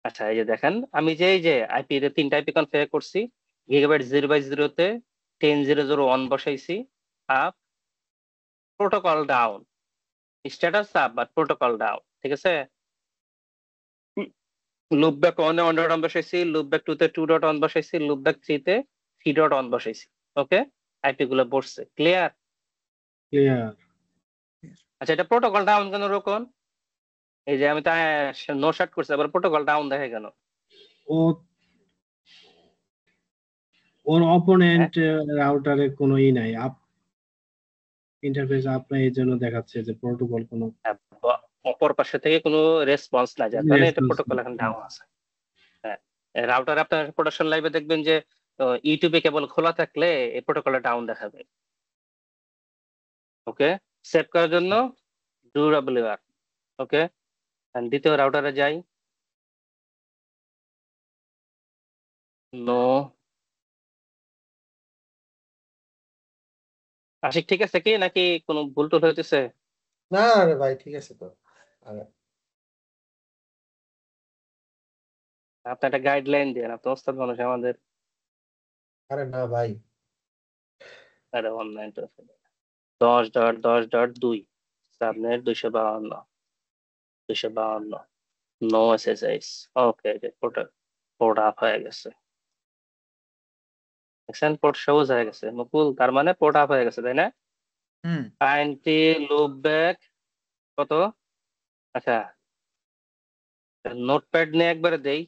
আচ্ছা, এই যে দেখেন আমি যে এই যে আইপি তে 3টা আইপি কনফিগার করছি। গিগাবাইট 0/0 তে 10.0.0.1 বসাইছি, up, protocol down, status up but protocol down. ঠিক আছে, লুপব্যাক 1 এ 1.1 বসাইছি, লুপব্যাক 2 তে 2.1 বসাইছি, লুপব্যাক 3 তে 3.1 বসাইছি। ওকে, আইপি গুলো বসছে, ক্লিয়ার? ক্লিয়ার। আচ্ছা, এটা প্রোটোকল ডাউন কেন রকম? এই যে আমি তা নো শার্ট করছি, আবার প্রোটোকল ডাউন দেখে কেন? ও ওর হ্যাঁ, অপোনেন্ট রাউটারে কোনো নাই, আপ ইন্টারফেস আপনার এই জন্য দেখাচ্ছে যে প্রোটোকল কোনো অপর পাশে থেকে কোনো রেসপন্স না, যার কারণে এটা রেসপন্স প্রোটোকল এখন ডাউন আছে। হ্যাঁ, রাউটার আপনার প্রোডাকশন লাইভে দেখবেন যে ইউটিউবে কেবল খোলা থাকলে এই প্রোটোকলটা ডাউন দেখাবে। ওকে, সেভ করার জন্য ডু ডাব্লিউআর। ওকে, দ্বিতীয় রাউটারে যাই, নো। আশিক ঠিক আছে কি, নাকি কোনো ভুল টুল হইতেছে? না রে ভাই, ঠিক আছে তো। আরে আপনি একটা গাইডলাইন দেন, আপনি ওস্তাদ মানুষ আমাদের। আরে না ভাই, আরে অনলাইন 10.10.2 সাবনেট 252 নো এসএসআইস। ওকে, পোর্ট আপ হয়ে গেছে, দেখছেন পোর্ট সবুজ হয়ে গেছে মুকুল, তার মানে পোর্ট আপ হয়ে গেছে, তাই না? হুম। আইনটি লুপ ব্যাক কত? আচ্ছা, নোটপ্যাড নিয়ে একবারে দেই।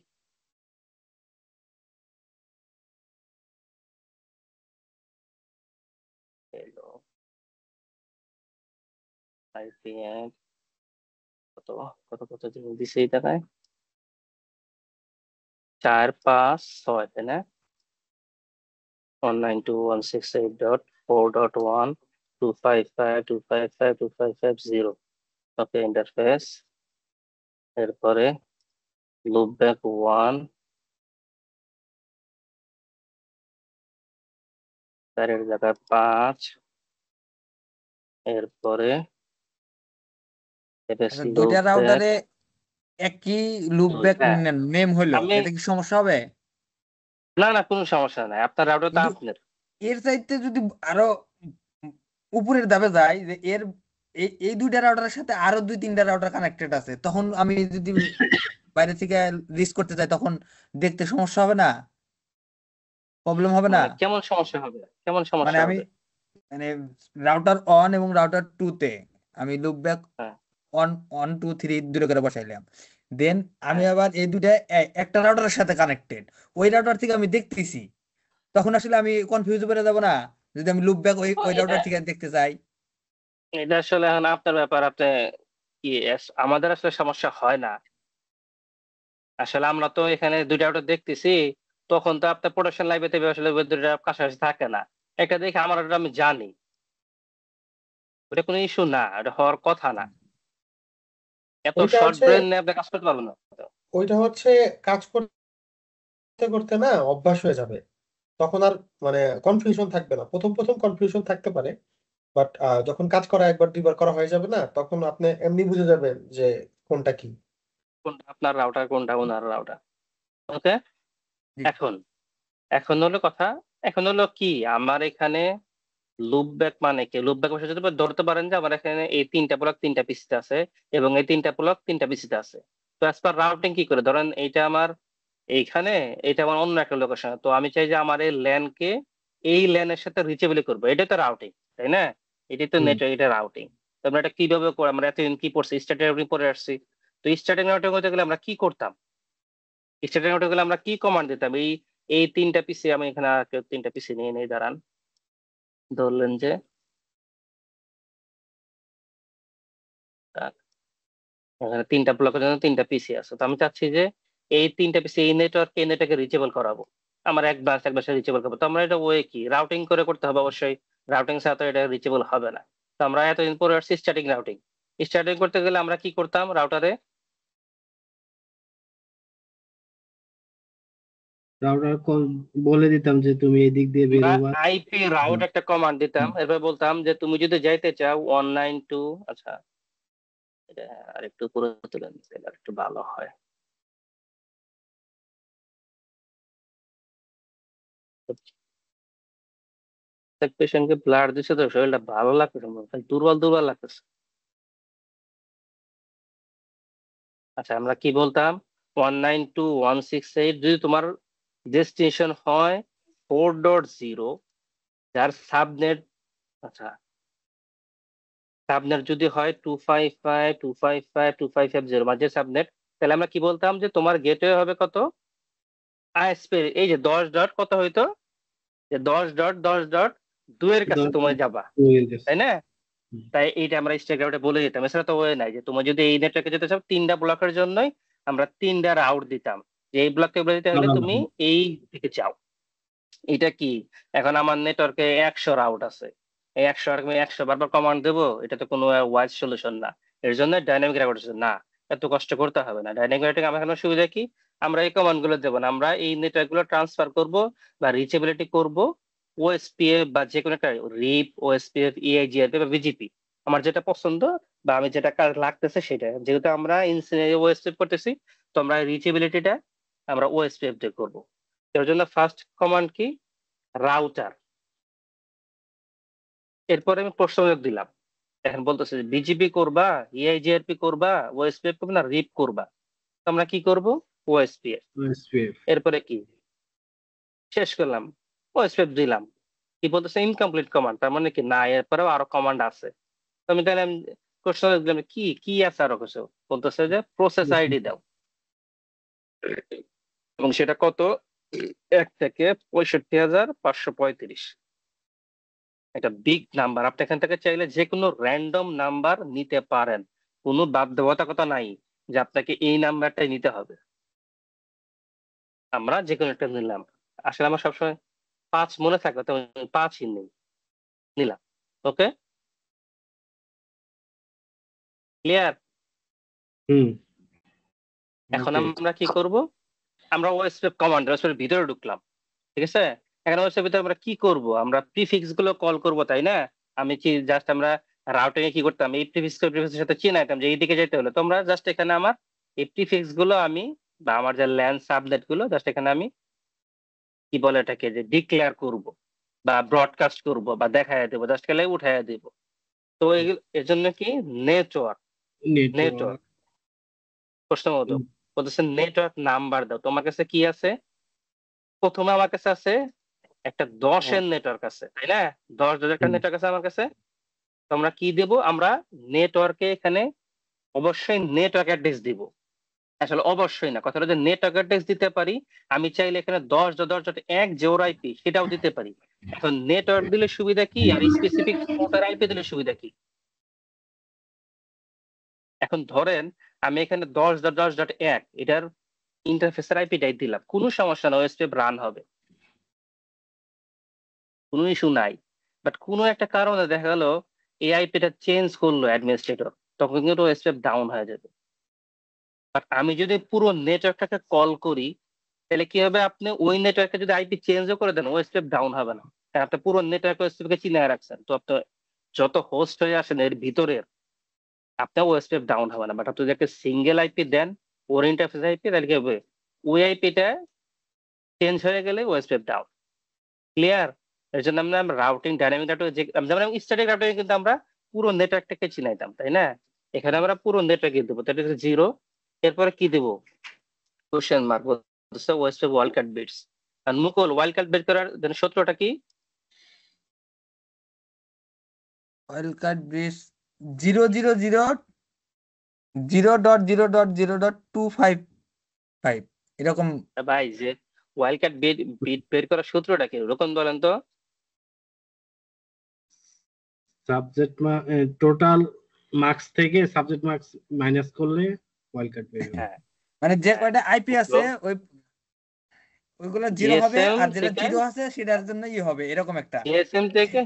আইপিএম কত কত কত দিছে এই টাকায়? 456, তাই না? 192.168.4.1.255.255.255.0। ওকে, ইন্টারফেস, এরপরে লুপব্যাক 1, তারের জায়গায় 5, এরপরে আচ্ছা, দুইটা লুপব্যাক রাউটারে একই দুই। লুপব্যাক হ্যাঁ, নেম হইলো, আমি এতে কি সমস্যা হবে? না না, কোনো সমস্যা নাই, আপনার রাউটার তো কিন্তু আপনার। এর চাইতে যদি আরো উপরের ধাপে যাই, যে এর এই দুইটা রাউটারের সাথে আরো 2-3টা রাউটার কানেক্টেড আছে, তখন আমি যদি বাইরে থেকে রিস্ক করতে চাই, তখন দেখতে সমস্যা হবে না? প্রবলেম হবে না? মানে কেমন সমস্যা হবে, কেমন মানে সমস্যা আমি হবে? মানে রাউটার 1 এবং রাউটার 2 তে আমি লুপব্যাক হ্যাঁ, 1 1 2 3 দুটো করে বসাইলাম। দেন আমি হ্যাঁ, আবার এই দুইটা একটা রাউটারের সাথে কানেক্টেড, ওই রাউটার থেকে আমি দেখতেছি, তখন আসলে আমি কনফিউজ হয়ে যাব না যদি আমি লুপব্যাক ওই এটা রাউটার থেকে দেখতে চাই? এটা আসলে এখন আপনার ব্যাপার, আপনি কি আমাদের আসলে সমস্যা হয় না। আসলে আমরা তো এখানে দুইটা রাউটার দেখতেছি, তখন তো আপনার প্রোডাকশন লাইভে আসলে ওই দুইটা কাছাকাছি থাকে না। একটা দেখে আমার ওটা আমি জানি, ওটা কোনো ইস্যু না, এটা হওয়ার কথা না। এত ওইটা শর্ট হচ্ছে ব্রেন নিয়ে আপনি কাজ করতে পারবেন না। ওইটা হচ্ছে কাজ করতে করতে না অভ্যাস হয়ে যাবে, তখন আর মানে কনফিউশন থাকবে না। প্রথম প্রথম কনফিউশন থাকতে পারে, বাট যখন কাজ করা একবার দুইবার করা হয়ে যাবে না, তখন আপনি এমনি বুঝে যাবেন যে কোনটা কি। কোনটা আপনার রাউটার, কোনটা ওনার রাউটার। ওকে, জি। এখন এখন হলো কথা, এখন হলো কি আমার এখানে লুপব্যাক মানে কি? লুপব্যাক বসে যদি ধরতে পারেন যে আমার এখানে এই 3টা ব্লক 3টা পিসিতে আছে, এবং এই 3টা ব্লক 3টা পিসিতে আছে। তো অ্যাজ পার রাউটিং কি করে, ধরেন এইটা আমার এইখানে, এটা আমার অন্য একটা লোকেশন, তো আমি চাই যে আমার এই ল্যান কে এই ল্যানের সাথে রিচেবলি করবো, এটাই তো রাউটিং, তাই না? এটাই তো নেটওয়ার্ক, এটা রাউটিং। তো আমরা এটা কিভাবে করে, আমরা এতদিন কি পড়ছি, স্ট্যাটিক রাউটিং পড়ে আসছি। তো স্ট্যাটিক রাউটিং হতে গেলে আমরা কি করতাম? স্ট্যাটিক রাউটিং গেলে আমরা কি কমান্ড দিতাম? এই এই 3টা পিসি, আমি এখানে আর 3টা পিসি নিয়ে নেই, দাঁড়ান। ধরলেন যে এখানে 3টা ব্লকের জন্য 3টা পিসি আছে, তো আমি চাচ্ছি যে এই 3টা পিসি এই নেটওয়ার্কে রিচেবল করাবো। আমার এক বাসে রিচেবল করবো, তো আমরা এটা ওয়ে কি রাউটিং করে করতে হবে অবশ্যই, রাউটিং ছাড়া তো এটা রিচেবল হবে না। তো আমরা এতদিন পরে আসছি স্ট্যাটিক রাউটিং। স্ট্যাটিক করতে গেলে আমরা কি করতাম, রাউটারে রাউটার বলে দিতাম যে তুমি এই দিক দিয়ে আমরা বেরোবা। আইপি রাউট একটা কমান্ড দিতাম, এরপর বলতাম যে তুমি যদি যাইতে চাও 192, আচ্ছা এটা আরেকটু পুরো তুলেন তাহলে একটু ভালো হয়। পেশেন্টকে ব্লাড দিচ্ছে তো শরীরটা ভালো লাগতেছে না, খালি দুর্বল দুর্বল লাগতেছে। আচ্ছা আমরা কি বলতাম, 192.168 যদি তোমার ডেস্টিনেশন হয় 4.0, যার সাবনেট, আচ্ছা সাবনেট যদি হয় 255.255.255.0 মাঝে সাবনেট, তাহলে আমরা কি বলতাম যে তোমার গেটওয়ে হবে কত, আইএসপি এই যে 10 ডট কত হইতো, যে 10.10.2 এর কাছে তোমার যাবা, তাই না? তাই এইটা আমরা ইনস্টাগ্রামে বলে দিতাম, এছাড়া তো ওয়ে নাই যে তোমার যদি এই নেটওয়ার্কে যেতে চাও 3টা ব্লকের জন্যই আমরা 3টা রাউট দিতাম, যে এই ব্লককে বলে দিতে হলে তুমি এই দিকে যাও। এটা কি এখন আমার নেটওয়ার্কে 100 রাউট আছে, এই 100 আমি 100 বারবার কমান্ড দেবো, এটা তো কোনো ওয়াইজ সলিউশন না। এর জন্য ডাইনামিক রাউটার না, এত কষ্ট করতে হবে না। ডাইনামিক রাউটিং আমার এখানে সুবিধা কি, আমরা এই কমান্ড গুলো দেবো না, আমরা এই নেটওয়ার্ক গুলো ট্রান্সফার করব বা রিচেবিলিটি করব ওএসপিএফ বা যে কোনো একটা রিপ, ওএসপিএফ, ইআইজিআরপি বা বিজিপি, আমার যেটা পছন্দ বা আমি যেটা কাজ লাগতেছে সেটা। যেহেতু আমরা ওএসপিএফ করতেছি, তো আমরা রিচেবিলিটিটা আমরা ওএসপিএফ দিয়ে করবো। এর জন্য ফার্স্ট কমান্ড কি, রাউটার। এরপরে আমি প্রশ্ন দিলাম, এখন বলতেছে যে বিজিপি করবা, ইআইজিআরপি করবা, ওএসপিএফ করবে না রিপ করবা, তো আমরা কি করব, ওএসপিএফ। এরপরে কি শেষ করলাম, ওএসপিএফ দিলাম, কি বলতেছে ইনকমপ্লিট কমান্ড, তার মানে কি না এরপরেও আরো কমান্ড আছে। তো আমি তাহলে প্রশ্ন দিলাম কি কি আছে আরো কিছু, বলতেছে যে প্রসেস আইডি দাও, এবং সেটা কত, 1 থেকে 65,535। এটা বিগ নাম্বার, আপনি এখান থেকে চাইলে যে কোনো র্যান্ডম নাম্বার নিতে পারেন, কোনো বাধ্যবাধকতা নাই যে আপনাকে এই নাম্বারটাই নিতে হবে। আমরা যে কোনো একটা নিলাম, আসলে আমার সবসময় 5 মনে থাকবে তো 5ই নেই, নিলাম। Okay clear? এখন আমরা কি করব, আমরা ওএসপিএফ কমান্ড ওএসপিএফ ভিতরে ঢুকলাম, ঠিক আছে? এখন ওএসপিএফ ভিতরে আমরা কি করব, আমরা প্রিফিক্স গুলো কল করব, তাই না? আমি কি জাস্ট আমরা রাউটিং এ কি করতাম, এই প্রিফিক্সের সাথে চিনাইতাম যে এইদিকে যেতে হলে, তোমরা জাস্ট এখানে আমার এই প্রিফিক্স গুলো আমি বা আমার যে ল্যান্ড সাবনেট গুলো জাস্ট এখানে আমি কি বলে এটাকে যে ডিক্লেয়ার করব বা ব্রডকাস্ট করব বা দেখাইয়া দেবো, জাস্ট খেলে উঠাইয়া দেবো। তো এর জন্য কি নেটওয়ার্ক, নেটওয়ার্ক প্রশ্ন মতো বলতেছে নেটওয়ার্ক নাম্বার দাও। তোমার কাছে কি আছে, প্রথমে আমার কাছে আছে একটা 10-এর নেটওয়ার্ক আছে, তাই না? 10 একটা নেটওয়ার্ক আছে আমার কাছে। তোমরা কি দেব, আমরা নেটওয়ার্কে এখানে অবশ্যই নেটওয়ার্ক অ্যাড্রেস দিব। আসলে অবশ্যই না, কথাটা যে নেটওয়ার্ক অ্যাড্রেস দিতে পারি, আমি চাইলে এখানে 10.10.1 যে ওর আইপি সেটাও দিতে পারি। এখন নেটওয়ার্ক দিলে সুবিধা কি আর স্পেসিফিক পোর্টের আইপি দিলে সুবিধা কি? এখন ধরেন আমি এখানে 10.10.1 এটার ইন্টারফেসের আইপিটাই দিলাম, কোনো সমস্যা না, ওএসপিএফ রান হবে, কোনো ইস্যু নাই। বাট কোনো একটা কারণে দেখা গেল এই আইপিটা চেঞ্জ করলো অ্যাডমিনিস্ট্রেটর, তখন কিন্তু ওএসপিএফ ডাউন হয়ে যাবে। বাট আমি যদি পুরো নেটওয়ার্কটাকে কল করি, তাহলে কি হবে, আপনি ওই নেটওয়ার্কে যদি আইপি চেঞ্জও করে দেন ওএসপিএফ ডাউন হবে না, কারণ আপনি পুরো নেটওয়ার্ক ওএসপিএফ কে চিনে রাখছেন। তো আপনি যত হোস্ট হয়ে আসেন এর ভিতরের, আপনার ওএসপিএফ ডাউন হবে না। বাট আপনি যদি একটা সিঙ্গেল আইপি দেন ওর ইন্টারফেস আইপি, তাহলে কি হবে, ওই আইপিটা চেঞ্জ হয়ে গেলে ওএসপিএফ ডাউন। ক্লিয়ার? এর জন্য আমরা রাউটিং ডাইনামিক রাউটিং যেমন স্ট্যাটিক রাউটিং কিন্তু আমরা পুরো নেটওয়ার্কটাকে চিনাইতাম, তাই না? এখানে আমরা পুরো নেটওয়ার্ক দেবো, তাহলে 0, এরপরে কি দেবো, কোশ্চেন মার্ক, বলতেছে ওএসপিএফ ওয়াইল্ড কার্ড বিটস। আর মুকুল ওয়াইল্ড কার্ড বের করার সূত্রটা কি? ওয়াইল্ড কার্ড বিটস 0.0.0.255 এরকম। ভাই যে ওয়াইল্ড কার্ড বিট বের করার সূত্রটা কি ওরকম বলেন তো? সাবজেক্ট টোটাল মার্কস থেকে সাবজেক্ট মার্কস মাইনাস করলে ওয়াইল্ড কার্ড বের হবে। মানে যে কয়টা আইপি আছে ওইগুলো জিরো হবে, জিএসএম আর যেটা থেকে জিরো আছে সেটার জন্য হবে এরকম একটা। জিএসএম থেকে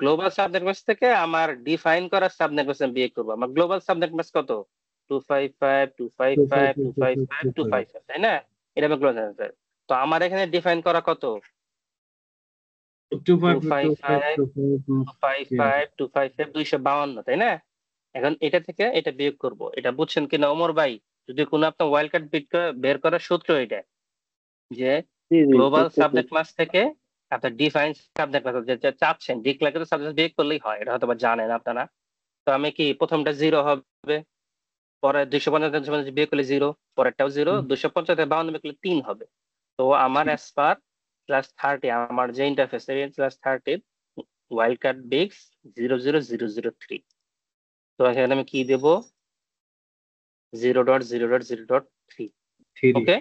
গ্লোবাল সাবনেট ম্যাচ থেকে আমার ডিফাইন করা সাবনেট ম্যাচ বিয়ে করবো। আমার গ্লোবাল সাবনেট ম্যাচ কত? 255 255 255 255, তাই না? এটা আমার গ্লোবাল সাবনেট। তো আমার এখানে ডিফাইন করা কত? 255 255 255 252, তাই না? এখন এটা থেকে এটা বিয়োগ করব। এটা বুঝছেন কিনা ওমর ভাই? যদি কোনো আপনার ওয়াইল্ড কার্ড বের করার সূত্র এটা, যে জি জি গ্লোবাল বুঝতেছি। সাবনেট মাস থেকে আপনার ডিফাইন সাবনেট মাস যে চাচ্ছেন ডিক্লেয়ার সাবনেট বিয়োগ করলেই হয়, এটা হয়তো বা জানেন আপনারা। তো আমি কি প্রথমটা 0 হবে, পরে 255 বিয়োগ করলে 0, পরেরটাও 0, 250 52 বিয়োগ করলে 3 হবে। তো আমার অ্যাজ পার +30, আমার যে ইন্টারফেস +30 ওয়াইল্ড কার্ড বিগস 00003। তো এখানে আমি কি দেব? 0.0.0.3। ওকে,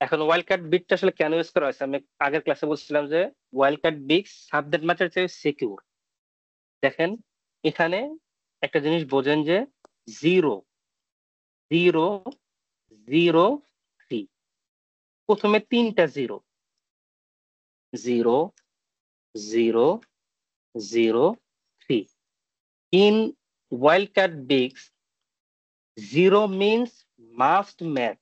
এখন ওয়াইল্ড কার্ড বিটটা আসলে কেন ইউজ করা হয়েছে? আমি আগের ক্লাসে বলছিলাম যে ওয়াইল্ড কার্ড বিট সাবনেট ম্যাচের চেয়ে সিকিউর। দেখেন এখানে একটা জিনিস বোঝেন যে 0.0.0.3, প্রথমে 3টা 0, 0.0.0.3 in wild card bits. 0 means must match.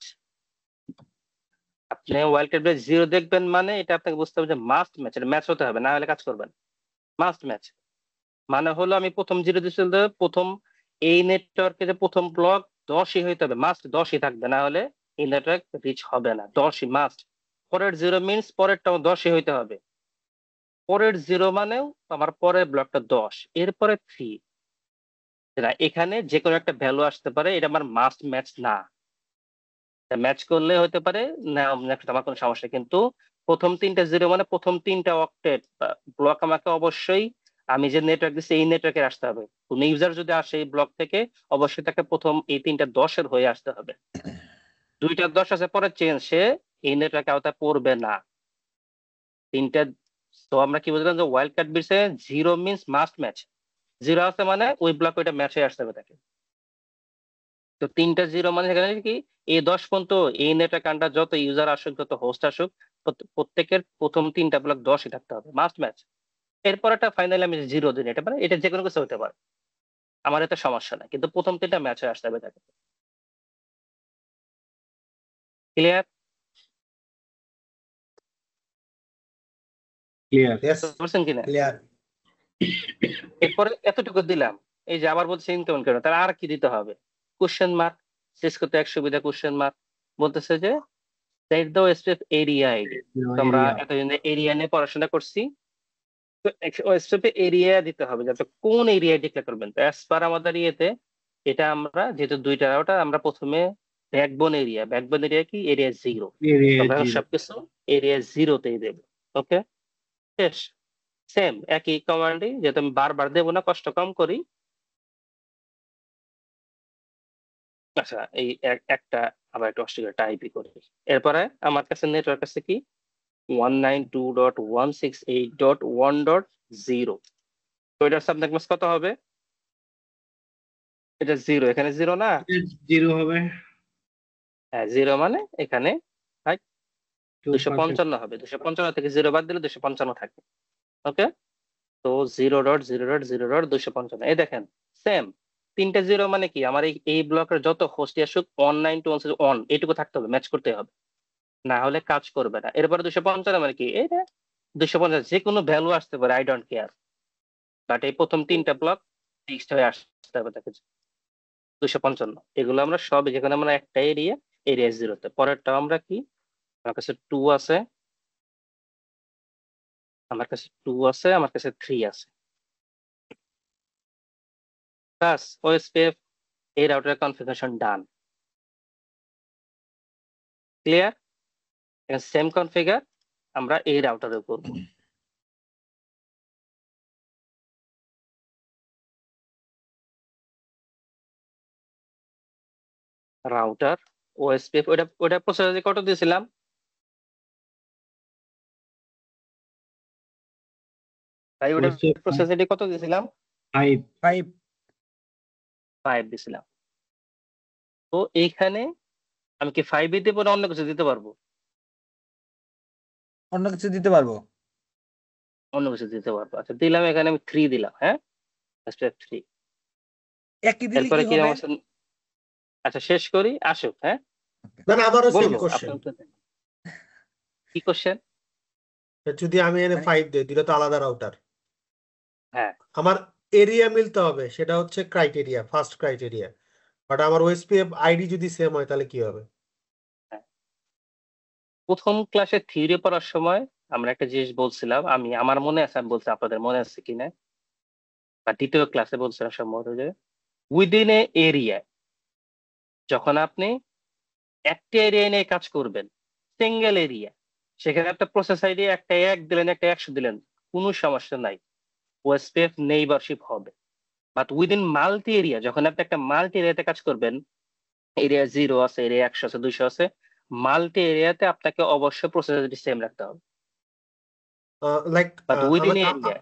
আপনি ওয়াইল্ড কার্ড বিট 0 দেখবেন মানে এটা আপনাকে বুঝতে হবে যে মাস্ট ম্যাচ, এটা ম্যাচ হতে হবে, না হলে কাজ করবেন। মাস্ট ম্যাচ মানে হলো আমি প্রথম 0 দিয়েছিল, প্রথম এই নেটওয়ার্কে যে প্রথম ব্লক 10ই হইতে হবে, মাস্ট 10ই থাকবে, না হলে এই নেটওয়ার্ক রিচ হবে না। 10ই মাস্ট। পরের 0 মিনস পরেরটাও 10ই হইতে হবে। পরের 0 মানেও আমার পরের ব্লকটা 10, এরপরে 3। না, এখানে যে কোনো একটা ভ্যালু আসতে পারে, এটা আমার মাস্ট ম্যাচ না। ম্যাচ করলে হতে পারে না, আমার কোনো সমস্যা। কিন্তু প্রথম 3টা 0 মানে প্রথম 3টা অক্টেট ব্লক আমাকে অবশ্যই, আমি যে নেটওয়ার্ক দিচ্ছি এই নেটওয়ার্কে আসতে হবে। কোন ইউজার যদি আসে এই ব্লক থেকে, অবশ্যই তাকে প্রথম এই 3টা 10-এর হয়ে আসতে হবে। 2টা 10 আছে পরে চেঞ্জ, সে এই নেটওয়ার্কে আওতায় পড়বে না। 3টা। তো আমরা কি বুঝলাম যে ওয়াইল্ড কার্ড বিটসে 0 মিনস মাস্ট ম্যাচ। 0 আছে মানে ওই ব্লক ওইটা ম্যাচ হয়ে আসতে হবে তাকে। তো 3টা 0 মানে সেখানে কি এই 10 পর্যন্ত এই নেটওয়ার্ক আন্ডার যত ইউজার আসুক, যত হোস্ট আসুক, প্রত্যেকের প্রথম 3টা ব্লক 10ই থাকতে হবে, মাস্ট ম্যাচ। এরপর একটা ফাইনালি আমি 0 দিন, এটা মানে এটা যে কোনো কিছু হতে পারে, আমার এতে সমস্যা নাই, কিন্তু প্রথম 3টা ম্যাচ হয়ে আসতে হবে তাকে। ক্লিয়ার? ক্লিয়ার। ইয়েস, বুঝছেন কিনা? ক্লিয়ার। এরপরে এতটুকু দিলাম, এই যে আবার বলছে ইনকাম কেন, তার আর কি দিতে হবে? Question mark. শেষ করতে এক সুবিধা কোশ্চেন মার্ক। বলতেছে যে set the OSPF area ID. তোমরা এতদিন এরিয়া নিয়ে পড়াশোনা করছি, তো ওএসপিএফ এরিয়া দিতে হবে, যাতে কোন এরিয়া ডিক্লেয়ার করবেন। তো অ্যাজ পার আমাদের ইয়েতে, এটা আমরা যেহেতু 2টা রাউটার, আমরা প্রথমে ব্যাকবোন এরিয়া কি এরিয়া 0, আমরা সবকিছু এরিয়া 0তেই দেবো। ওকে, শেষ। সেম একই কমান্ডই, যেহেতু আমি বারবার দেবো না, কষ্ট কম করি। আচ্ছা, এই একটা আবার একটা অস্ট্রেলিয়া টাইপই করি। এরপরে আমার কাছে নেটওয়ার্ক আছে কি 192.168.1.0। তো এটার সাবনেট মাস্ক কত হবে? এটা 0, এখানে 0 না? 0 হবে। হ্যাঁ, 0 মানে এখানে 255 হবে। 255 থেকে 0 বাদ দিলে 255 থাকে। ওকে, তো 0.0.0.255, এই দেখেন সেম 3টা 0 মানে কি আমার এই ব্লকের যত হোস্ট আসুক 192.1 এইটুকু থাকতে হবে, ম্যাচ করতে হবে, না হলে কাজ করবে না। এরপরে 255 মানে কি, এটা 250 যে কোনো ভ্যালু আসতে পারে, আই ডোন্ট কেয়ার, বাট এই প্রথম 3টা ব্লক ফিক্সড হয়ে আসতে হবে তাকে। 255 এগুলো আমরা সব, যেখানে আমরা একটা এরিয়া 0তে। পরেরটা আমরা কি, আমার কাছে 2 আছে, আমার কাছে 3 আছে। বাস, ওএসপিএফ এই রাউটারের কনফিগারেশন ডান। ক্লিয়ার? সেম কনফিগার আমরা এই রাউটারে করব। রাউটার ওএসপিএফ, ওটা প্রসেসর কত দিয়েছিলাম ভাই? ওটা প্রসেসর কত দিয়েছিলাম? 5 5 দিয়েছিলাম। তো এইখানে আমি কি 5ই দেবো না অন্য কিছু দিতে পারবো? অন্য কিছু দিতে পারবো? অন্য কিছু দিতে পারবো। আচ্ছা দিলাম, এখানে আমি 3 দিলাম। হ্যাঁ, স্টেপ 3। একই দিলে এরপরে কি কি হবে? আমার আচ্ছা শেষ করি, আসুক। হ্যাঁ না আমারও সেম বলবো কোশ্চেন। আপনার কি কোশ্চেন? যদি আমি এনে মানে 5 দিই, দিলে তো আলাদা রাউটার। হ্যাঁ আমার এরিয়া মিলতে হবে, সেটা হচ্ছে ক্রাইটেরিয়া, ফার্স্ট ক্রাইটেরিয়া। বাট আমার ওএসপিএফ আইডি যদি সেম হয় তাহলে কি হবে? হ্যাঁ। প্রথম ক্লাসে থিওরি পড়ার সময় আমরা একটা জিনিস বলছিলাম, আমার মনে আছে, আমি বলছি আপনাদের মনে আছে কিনা, বা দ্বিতীয় ক্লাসে বলছিলাম সম্ভবত, যে উইদিন এ এরিয়া, যখন আপনি একটা এরিয়া নিয়ে কাজ করবেন, সিঙ্গেল এরিয়া, সেখানে একটা প্রসেস আইডি একটা 1 দিলেন, একটা 100 দিলেন, কোনো সমস্যা নাই, ওএসপিএফ নেইবারশিপ হবে। বাট উইদিন মাল্টি এরিয়া, যখন আপনি একটা মাল্টি এরিয়াতে কাজ করবেন, এরিয়া 0 আছে, এরিয়া 100 আছে, 200 আছে, মাল্টি এরিয়াতে আপনাকে অবশ্যই প্রসেস আইডি সেম রাখতে হবে। লাইক বাট উইদিন এরিয়া,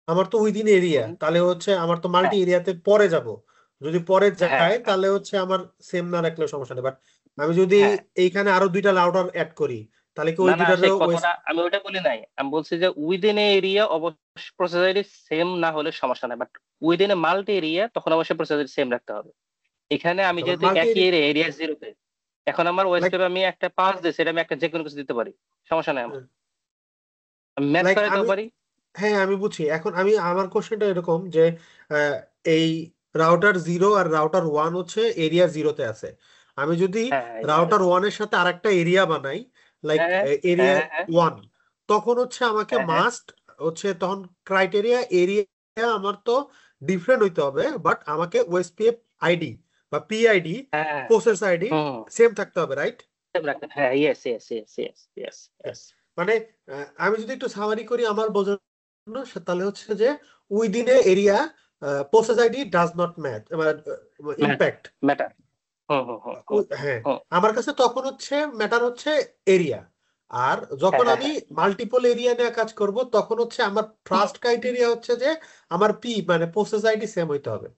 আমার তো উইদিন এরিয়া, তাহলে হচ্ছে আমার তো মাল্টি এরিয়াতে পরে যাব। যদি পরে হ্যাঁ যায় তাহলে হচ্ছে আমার সেম না রাখলে সমস্যা নেই। বাট আমি যদি হ্যাঁ, এইখানে আরো 2টা রাউটার অ্যাড করি, তাহলে কি ওই না না, সেই দুইটারও কথাটা আমি ওইটা বলি নাই। আমি বলছি যে উইদিন এ এরিয়া অবশ্যই প্রসেস আইডি সেম না হলে সমস্যা নাই, but within a multi area তখন অবশ্যই প্রসেস আইডি সেম রাখতে হবে। এখানে আমি যেহেতু মাল্টি একই এরিয়া, এরিয়া 0-তে, এখন আমার লাইক ওয়েস্টে আমি একটা 5 দিই, সেটা আমি একটা যে কোনো কিছু দিতে পারি, সমস্যা নাই আমার, আমি ম্যাচ লাইক করাইতেও আমি পারি। হ্যাঁ আমি বুঝছি। এখন আমার কোশ্চেনটা এরকম যে আহ, এই রাউটার 0 আর রাউটার 1 হচ্ছে এরিয়া 0-তে আছে। আমি যদি হ্যাঁ হ্যাঁ রাউটার 1 এর সাথে আরেকটা এরিয়া বানাই, লাইক হ্যাঁ এরিয়া হ্যাঁ হ্যাঁ 1, তখন হচ্ছে আমাকে হ্যাঁ হ্যাঁ মাস্ট হচ্ছে তখন ক্রাইটেরিয়া এরিয়া আমার তো ডিফারেন্ট হইতে হবে, বাট আমাকে ওএসপিএফ আইডি বা পিআইডি, হ্যাঁ, প্রসেস আইডি হুম, সেম থাকতে হবে, রাইট? same রাখতে, হ্যাঁ, yes yes yes yes yes yes. মানে আমি যদি একটু সামারি করি আমার বোঝার জন্য, তাহলে হচ্ছে যে within a area process ID does not match impact. Matter, হুম হুম হুম হুম হ্যাঁ, হুম, আমার কাছে তখন হচ্ছে ম্যাটার হচ্ছে এরিয়া। আর হ্যাঁ যখন হ্যাঁ আমি হ্যাঁ, মাল্টিপল এরিয়া নিয়ে কাজ করব, তখন হচ্ছে আমার হুম, ফার্স্ট ক্রাইটেরিয়া হচ্ছে যে আমার মানে প্রসেস আইডি সেম হইতে হবে।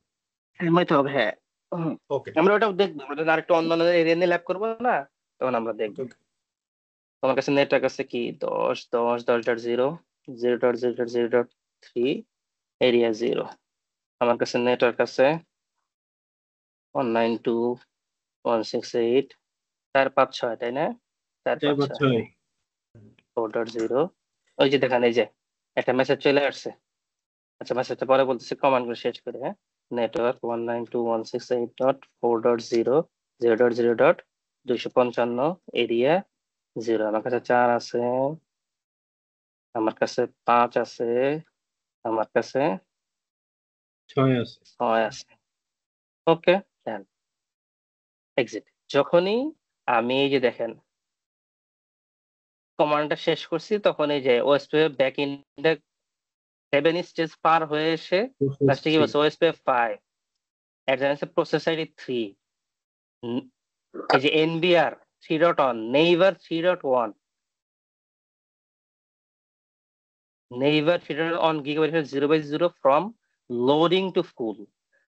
same হইতে হবে, হ্যাঁ। হুম। ওকে আমরা ওটাও দেখবো, আমরা যখন আরেকটু অন্য এরিয়া নিয়ে ল্যাব করবো না, তখন আমরা ওকে দেখবো। ওকে। তোমার কাছে নেটওয়ার্ক আছে কি 10.10.10.0, 0.0.0.3, এরিয়া 0। আমার কাছে নেটওয়ার্ক আছে 192.168, 456, তাই না? 456, 4-5-6 হ্যাঁ, 4.0। ওই যে দেখেন, এই যে একটা মেসেজ চলে আসছে। আচ্ছা মেসেজটা পরে বলতেছি, কমান্ড করে শেষ করে। হ্যাঁ, নেটওয়ার্ক 192.168.4.0.0.255, এরিয়া 0। আমার কাছে 4 আছে, আমার কাছে 5 আছে, আমার কাছে 6 আছে। 6 আছে। ওকে, দেন এক্সিট। যখনই আমি এই যে দেখেন কমান্ডটা শেষ করছি, তখন এই যে ওএসপিএফ ব্যাক ইন্ডেক্স 7 স্টেজ পার হয়ে এসে Process লাস্টে কি 3 বলছে, ওএসপিএফ 5, অ্যাডভান্স প্রসেস আইডি 3, এই যে NBR 3.1, neighbour 3.1, neighbour 3.1 gigabyte 0/0 from loading to full.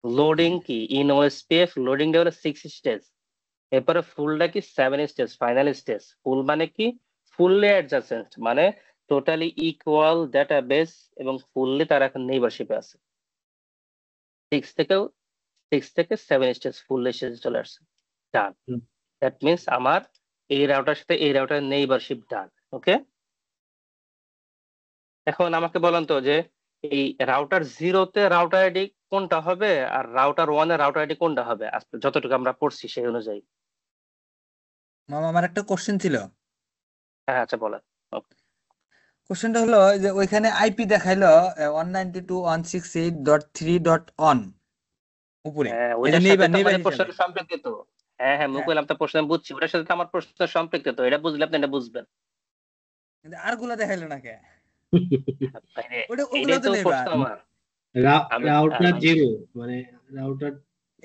Loading কি ইন ওএসপিএফ লোডিং টা হলো 6 স্টেজ, এরপরে ফুলটা কি 7 স্টেজ, ফাইনাল স্টেজ। ফুল মানে কি, ফুললি অ্যাডজাসেন্ট, মানে টোটালি ইকুয়াল ডাটাবেস, এবং ফুললি তারা এখন নেইবারশিপে আছে। 6 থেকে 7 স্টেজ ফুল স্টেজে চলে আসছে, ডান। হুম। দ্যাট মিনস আমার এই রাউটার সাথে এই রাউটার নেইবারশিপ ডান। ওকে, এখন আমাকে বলেন তো যে এই রাউটার 0-তে রাউটার আইডি কোনটা হবে, আর রাউটার 1-এ রাউটার আইডি কোনটা হবে, আজকে যতটুকু আমরা পড়ছি সেই অনুযায়ী। মামা আমার একটা কোশ্চেন ছিল। হ্যাঁ আচ্ছা বলেন। Okay. কোশ্চেনটা হলো যে ওইখানে আইপি দেখাইলো 192.168.3.1 উপরে, হ্যাঁ এই যে ওইটার সাথে নেইবার তো নেইবার আমাদের হিসাবে। প্রশ্নটা সম্পর্কিত। হ্যাঁ হ্যাঁ, হ্যাঁ, মুকুল আপনার প্রশ্ন আমি বুঝছি, ওটার সাথে তো আমার প্রশ্ন সম্পর্কিত, এটা বুঝলে আপনি এটা বুঝবেন। কিন্তু আর গুলা দেখাইলো না কে? বাইরে, ওগুলো এইটাই তো তো প্রশ্ন নেইবার। আমার। আমি রাউটার 0 মানে রাউটার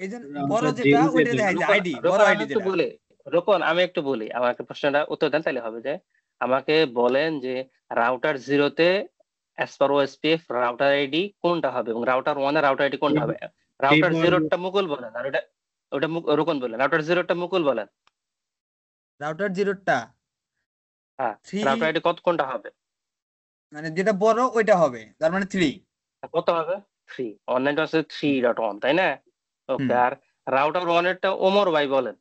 এই যে বড় রাউটার যেটা 0 ওইটা যেটা দেখাইছে রূপন, আইডি, বড় রূপন আমি আইডি একটু যেটা। বলি, রূপন আমি একটু বলি, আমাকে প্রশ্নটা উত্তর দেন তাহলে হবে। যে আমাকে বলেন যে রাউটার 0-তে as per OSPF router ID কোনটা হবে, এবং রাউটার 1-এ রাউটার আইডি কোনটা হবে। রাউটার 0-টা মুকুল বলেন, আর ওটা ওটা রূপন বলেন। রাউটার 0-টা মুকুল বলেন। রাউটার জিরোটা হ্যাঁ, থ্রি রাউটার আইডি কোনটা হবে? মানে যেটা বড় ওইটা হবে, তার মানে 3। কত হবে? 3। অনলাইনটা হচ্ছে 3.1, তাই না? ওকে, হুম আর রাউটার 1-এরটা ওমর ভাই বলেন।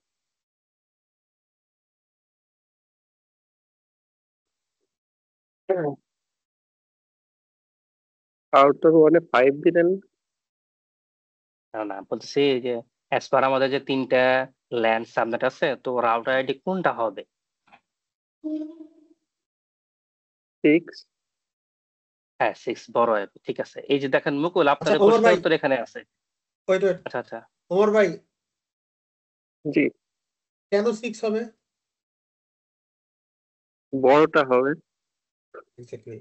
আউটার 1-এ 5 দিলেন। না, বলতেছি যে অ্যাজ পার আমাদের যে 3টা ল্যান্ড সাবনেট আছে, তো রাউটার আইডি কোনটা হবে? 6। হ্যাঁ, 6 বড় হবে, ঠিক আছে। এই যে দেখেন মুকুল, আচ্ছা আপনাদের ওমর প্রশ্নের ভাই, উত্তর এখানে আছে। ওয়েট ওয়েট, আচ্ছা আচ্ছা। ওমর ভাই জি, কেন 6 হবে? বড়টা হবে। এক্স্যাক্টলি,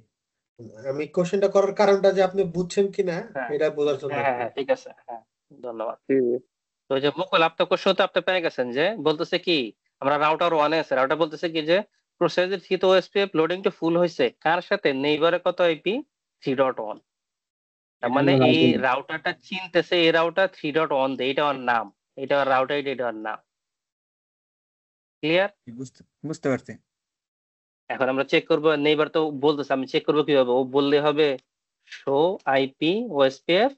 আমি কোশ্চেনটা করার কারণটা যে আপনি বুঝছেন কিনা হ্যাঁ এটা বোঝার জন্য হ্যাঁ আর হ্যাঁ কি। হ্যাঁ, ঠিক আছে, হ্যাঁ, ধন্যবাদ। জি জি। তো এই যে মুকুল, আপনার কোশ্চেন তো আপনি পেয়ে গেছেন, যে বলতেছে কি আমরা রাউটার 1-এ আছে, রাউটার বলতেছে কি যে প্রসেসর থ্রি তো ওএসপিএফ লোডিং টু ফুল হয়েছে, কার সাথে? নেইবারে কত আইপি? 3.1। তার এটা মানে হলো এই রাউটার। রাউটারটা চিনতেছে এই রাউটার 3.1 দিয়ে, এটা ওর নাম, এটা ওর রাউটার আইডি, এটা ওর নাম। ক্লিয়ার? বুঝতে বুঝতে পারছি। এখন আমরা চেক করবো, নেইবার তো বলতেছে, আমি চেক করবো কিভাবে? ও বললে হবে শো আইপি ওএসপিএফ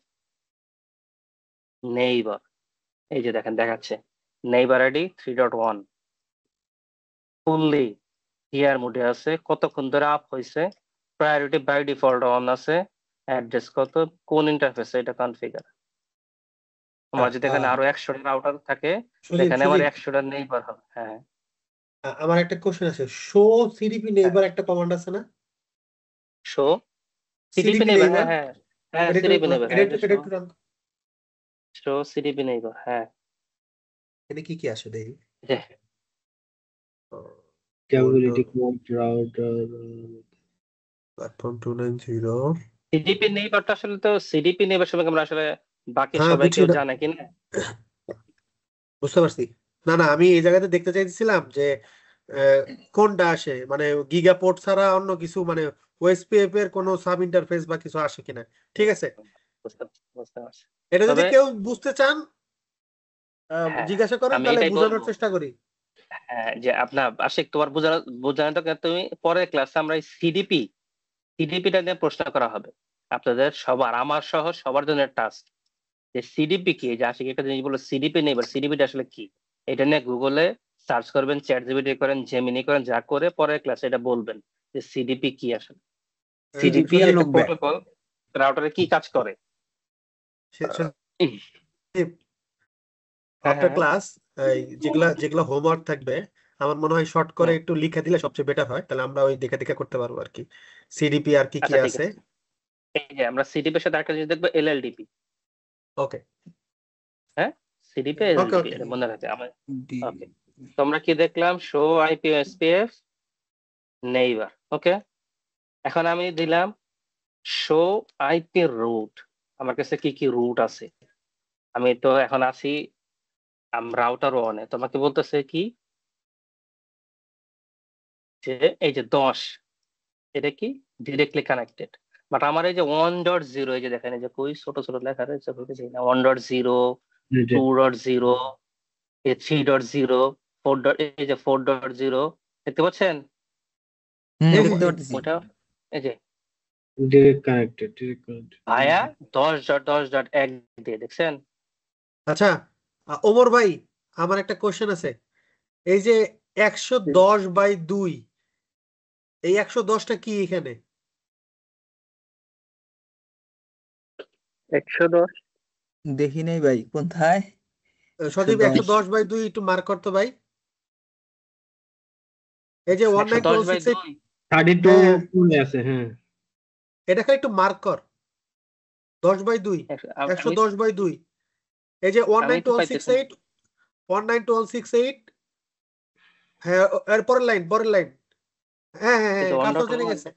নেইবার। এই যে দেখেন দেখাচ্ছে নেইবার আইডি 3.1 ফুললি হিয়ার মোডে আছে, কতক্ষণ ধরে আপ হয়েছে, প্রায়োরিটি বাই ডিফল্ট অন আছে, অ্যাড্রেস কত, কোন ইন্টারফেসে এটা কনফিগার। আমার যদি এখানে আরো 100টা রাউটার থাকে, সুজিত সেখানে আমার সুজিত 100টা নেইবার হবে। হ্যাঁ, আমার একটা কোশ্চেন আছে, শো সিডিপি নেইবার একটা কমান্ড আছে না? Show CDP CDP neighbour, neighbour, হ্যাঁ হ্যাঁ হ্যাঁ, এটা একটু সিডিপি নেইবার, এটা হ্যাঁ, একটু এটা একটু run করো। শো সিডিপি নেইবার, হ্যাঁ। এটা কি কি আসে দেখি। যে Capability code router platform 290। CDP নেইবারটা আসলে তো সিডিপি নেইবার সঙ্গে আমরা আসলে বাকি হ্যাঁ সবাই বুঝছি কেউ ওটা, জানে কিনা। বুঝতে পারছি। না না, আমি এই জায়গাতে দেখতে চাইছিলাম যে কোনটা আসে, মানে গিগা পোর্ট ছাড়া অন্য কিছু, মানে ওএসপিএফ এর কোনো সাব ইন্টারফেস বা কিছু আসে কিনা। ঠিক আছে, বুঝতে বুঝতে পারছি। এটা যদি তবে কেউ বুঝতে চান হ্যাঁ, জিজ্ঞাসা করেন, আমি তাহলে এটাই বোঝানোর বলবো। চেষ্টা করি। হ্যাঁ, যে আপনার আশিক, তোমার বোঝানো তো তুমি পরের ক্লাসে আমরা সিডিপিটা নিয়ে প্রশ্ন করা হবে আপনাদের সবার, আমার সহ সবার জন্য টাস্ক, যে সিডিপি কি। এই যে আশিক একটা জিনিস বললো সিডিপি নেই, এবার সিডিপিটা আসলে কি, এটা নিয়ে গুগলে সার্চ করবেন, চ্যাট জিপিটি করেন, জেমিনি করেন, যা করে পরের ক্লাসে এটা বলবেন যে সিডিপি কি আসলে, সিডিপি সিডিপি আর একটা লুপব্যাক। প্রোটোকল, রাউটারে কি কাজ করে। হ্যাঁ আফটার হ্যাঁ হ্যাঁ। ক্লাস যেগুলা যেগুলা হোমওয়ার্ক থাকবে, আমার মনে হয় শর্ট করে হুম, একটু লিখে দিলে সবচেয়ে বেটার হয়, তাহলে আমরা ওই দেখে দেখে করতে পারবো আর কি। সিডিপি আর কি কি আচ্ছা ঠিক আছে। আছে। এই যে আমরা সিডিপির সাথে একটা জিনিস দেখবো, এলএলডিপি। ওকে হ্যাঁ, সিডিপি ওকে এলএলডিপি, ওকে এটা মনে রাখবে আমার। ডি ওকে, তোমরা কি দেখলাম? Show IP SPF neighbour. Okay, এখন আমি দিলাম শো আইপি রুট, আমার কাছে কি কি রুট আছে। আমি তো এখন আছি রাউটার 1-এ, তোমাকে বলতেছে কি যে এই যে 10, এটা কি ডিরেক্টলি কানেক্টেড, বাট আমার এই যে 1.0, এই যে দেখেন এই যে কই ছোট ছোট লেখা রয়েছে, 1.0, related 2.0, 3.0, 4. এই যে 4.0 দেখতে পাচ্ছেন? হ্যাঁ হ্যাঁ দেখতে হ্যাঁ। পারতেছি। ওটা এই যে direct connected ভায়া 10.10.1 দিয়ে দেখছেন। আচ্ছা ওমর ভাই, আমার একটা কোশ্চেন আছে। এই যে 110/2, এই 110টা কি এখানে? 110। দেখি নাই ভাই কোথায়। সদীপ 110 110/2 একটু মার্ক করতো ভাই। এই যে 192.168। 110/2 32 হ্যাঁ হ্যাঁ, কোনে আছে, হ্যাঁ এটা খালি একটু মার্ক কর। 10/2, আমি 110/2। এই যে আমি তো পাইতেছি না। 192.168, 192.168। হ্যাঁ, এর পরের লাইন, পরের লাইন। হ্যাঁ হ্যাঁ এই হ্যাঁ, যে কার্সর জেনে 1.1, গেছে।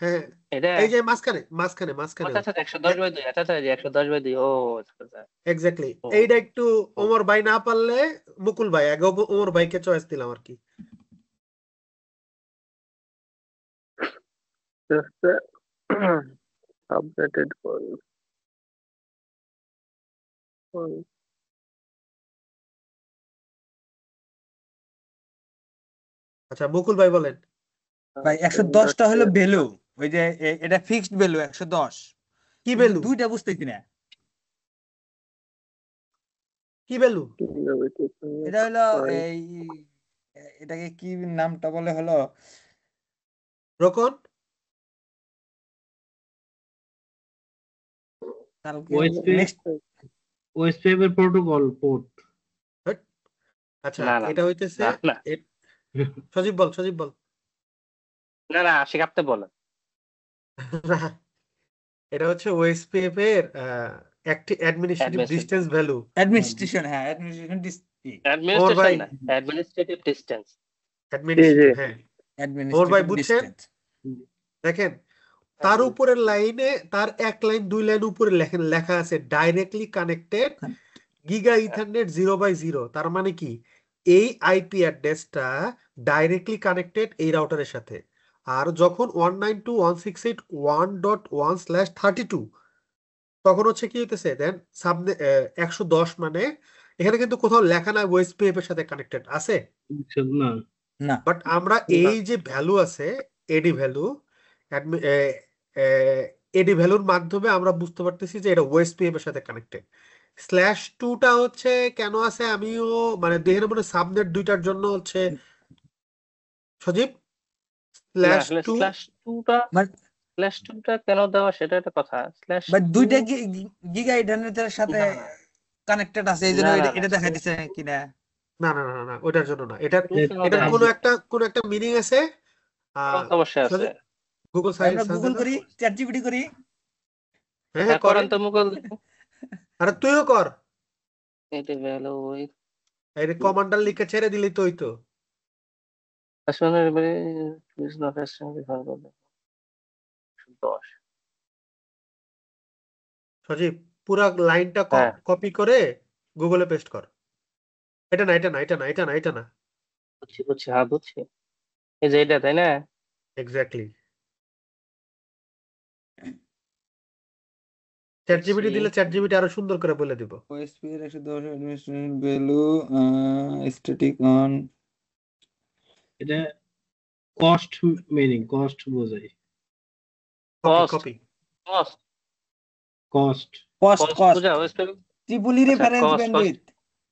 হ্যাঁ, এটা এই যে মাঝখানে মাঝখানে মাঝখানে। আচ্ছা আচ্ছা 110/2, আচ্ছা আচ্ছা, এই যে 110/2, ও আচ্ছা আচ্ছা। এক্স্যাক্টলি, ও এইটা একটু ও ওমর ভাই না পারলে মুকুল ভাই, আগে ওমর ভাইকে চয়েস দিলাম আর কি। জাস্ট আপডেটেড করুন। আচ্ছা মুকুল ভাই বলেন। ভাই 110টা হলো ভ্যালু, ওই যে এটা ফিক্সড ভ্যালু 110, কি কিন্তু ভ্যালু? দুইটা বুঝতেছি না। কি ভ্যালু? কিভাবে ঠিক এটা হলো হয়? এই এটাকে কি নামটা বলে হলো রোকন কালকে OSP নেক্সট OSPF এর প্রোটোকল পোর্ট। হ্যাট। আচ্ছা না না এটা হইতেছে না না সজীব বল, সজীব বল। না না আশিক আপনি বলেন। এটা হচ্ছে ওএসপিএফ এর administrative Admission. Distance value. Administration, হ্যাঁ অ্যাডমিনিস্ট্রেশন ওর ভাই অ্যাডমিনিস্ট্রেশন না, অ্যাডমিনিস্ট্রেটিভ ডিস্টেন্স। অ্যাডমিনিস্ট্রেটিভ, হ্যাঁ। ওর ভাই অ্যাডমিনিস্ট্রেটিভ বুঝছেন? ডিস্টেন্স। দেখেন তার উপরের লাইনে, তার এক লাইন দুই লাইন উপরে লেখা আছে ডাইরেক্টলি কানেক্টেড গিগা ইথারনেট 0/0। তার মানে কি এই আইপি অ্যাড্রেসটা ডাইরেক্টলি কানেক্টেড এই রাউটারের সাথে। আর যখন 192.168.1.1/32 তখন হচ্ছে কি হইতেছে দেন সামনে 110, মানে এখানে কিন্তু কোথাও লেখা নাই ওএসপিএফ এর সাথে কানেক্টেড আছে, না, না বাট আমরা এই যে ভ্যালু আছে এডি ভ্যালু, এডি ভ্যালুর মাধ্যমে আমরা বুঝতে পারতেছি যে এটা ওএসপিএফ এর সাথে কানেক্টেড। /2টা হচ্ছে কেন আছে আমিও মানে দেখে মনে সাবনেট দুইটার জন্য হচ্ছে সজীব না স্ল্যাশ আসলে টু মানে স্ল্যাশ টুটা কেন দেওয়া সেটা একটা কথা। স্ল্যাশ ভাই টু দুইটা গিগা ইন্টারনেটের সাথে কানেক্টেড আছে, এই জন্য না না এটা দেখা দিচ্ছে কিনা। না না না না ওইটার জন্য না, এটার টু কেন এটার দেওয়া কোনো একটা মিনিং আছে। কারণ তো অবশ্যই আছে। গুগল আমরা সার্চ গুগল করি, চ্যাট জিপিটি করি। হ্যাঁ হ্যাঁ করেন, করেন তো মুকুল। আরে তুইও কর, এটা ভ্যালু ওই এই কমান্ডার লিখে ছেড়ে দিলি তো ওই তো। আসলে ইজ নট এস 10। সজীব পুরা লাইনটা হ্যাঁ কপি করে গুগলে পেস্ট কর। এটা না, এটা না, এটা না, এটা না, এটা না। বুঝছি বুঝছি, হ্যাঁ বুঝছি। এই যে এটা তাই না? এক্স্যাক্টলি। চ্যাট জিপিটি দিলে চ্যাট জিপিটি আরো সুন্দর করে বলে দিব। ওএসপি এর 110 অ্যাডমিনিস্ট্রেশন ভ্যালু স্ট্যাটিক অন। এটা কস্ট মিনিং, কস্ট বোঝায়। Copy cost copy cost cost cost cost cost বুঝা ওয়েস্টপেপ। ট্রিপলি আচ্ছা রেফারেন্স কস্ট কস্ট, ব্যান্ডউইথ।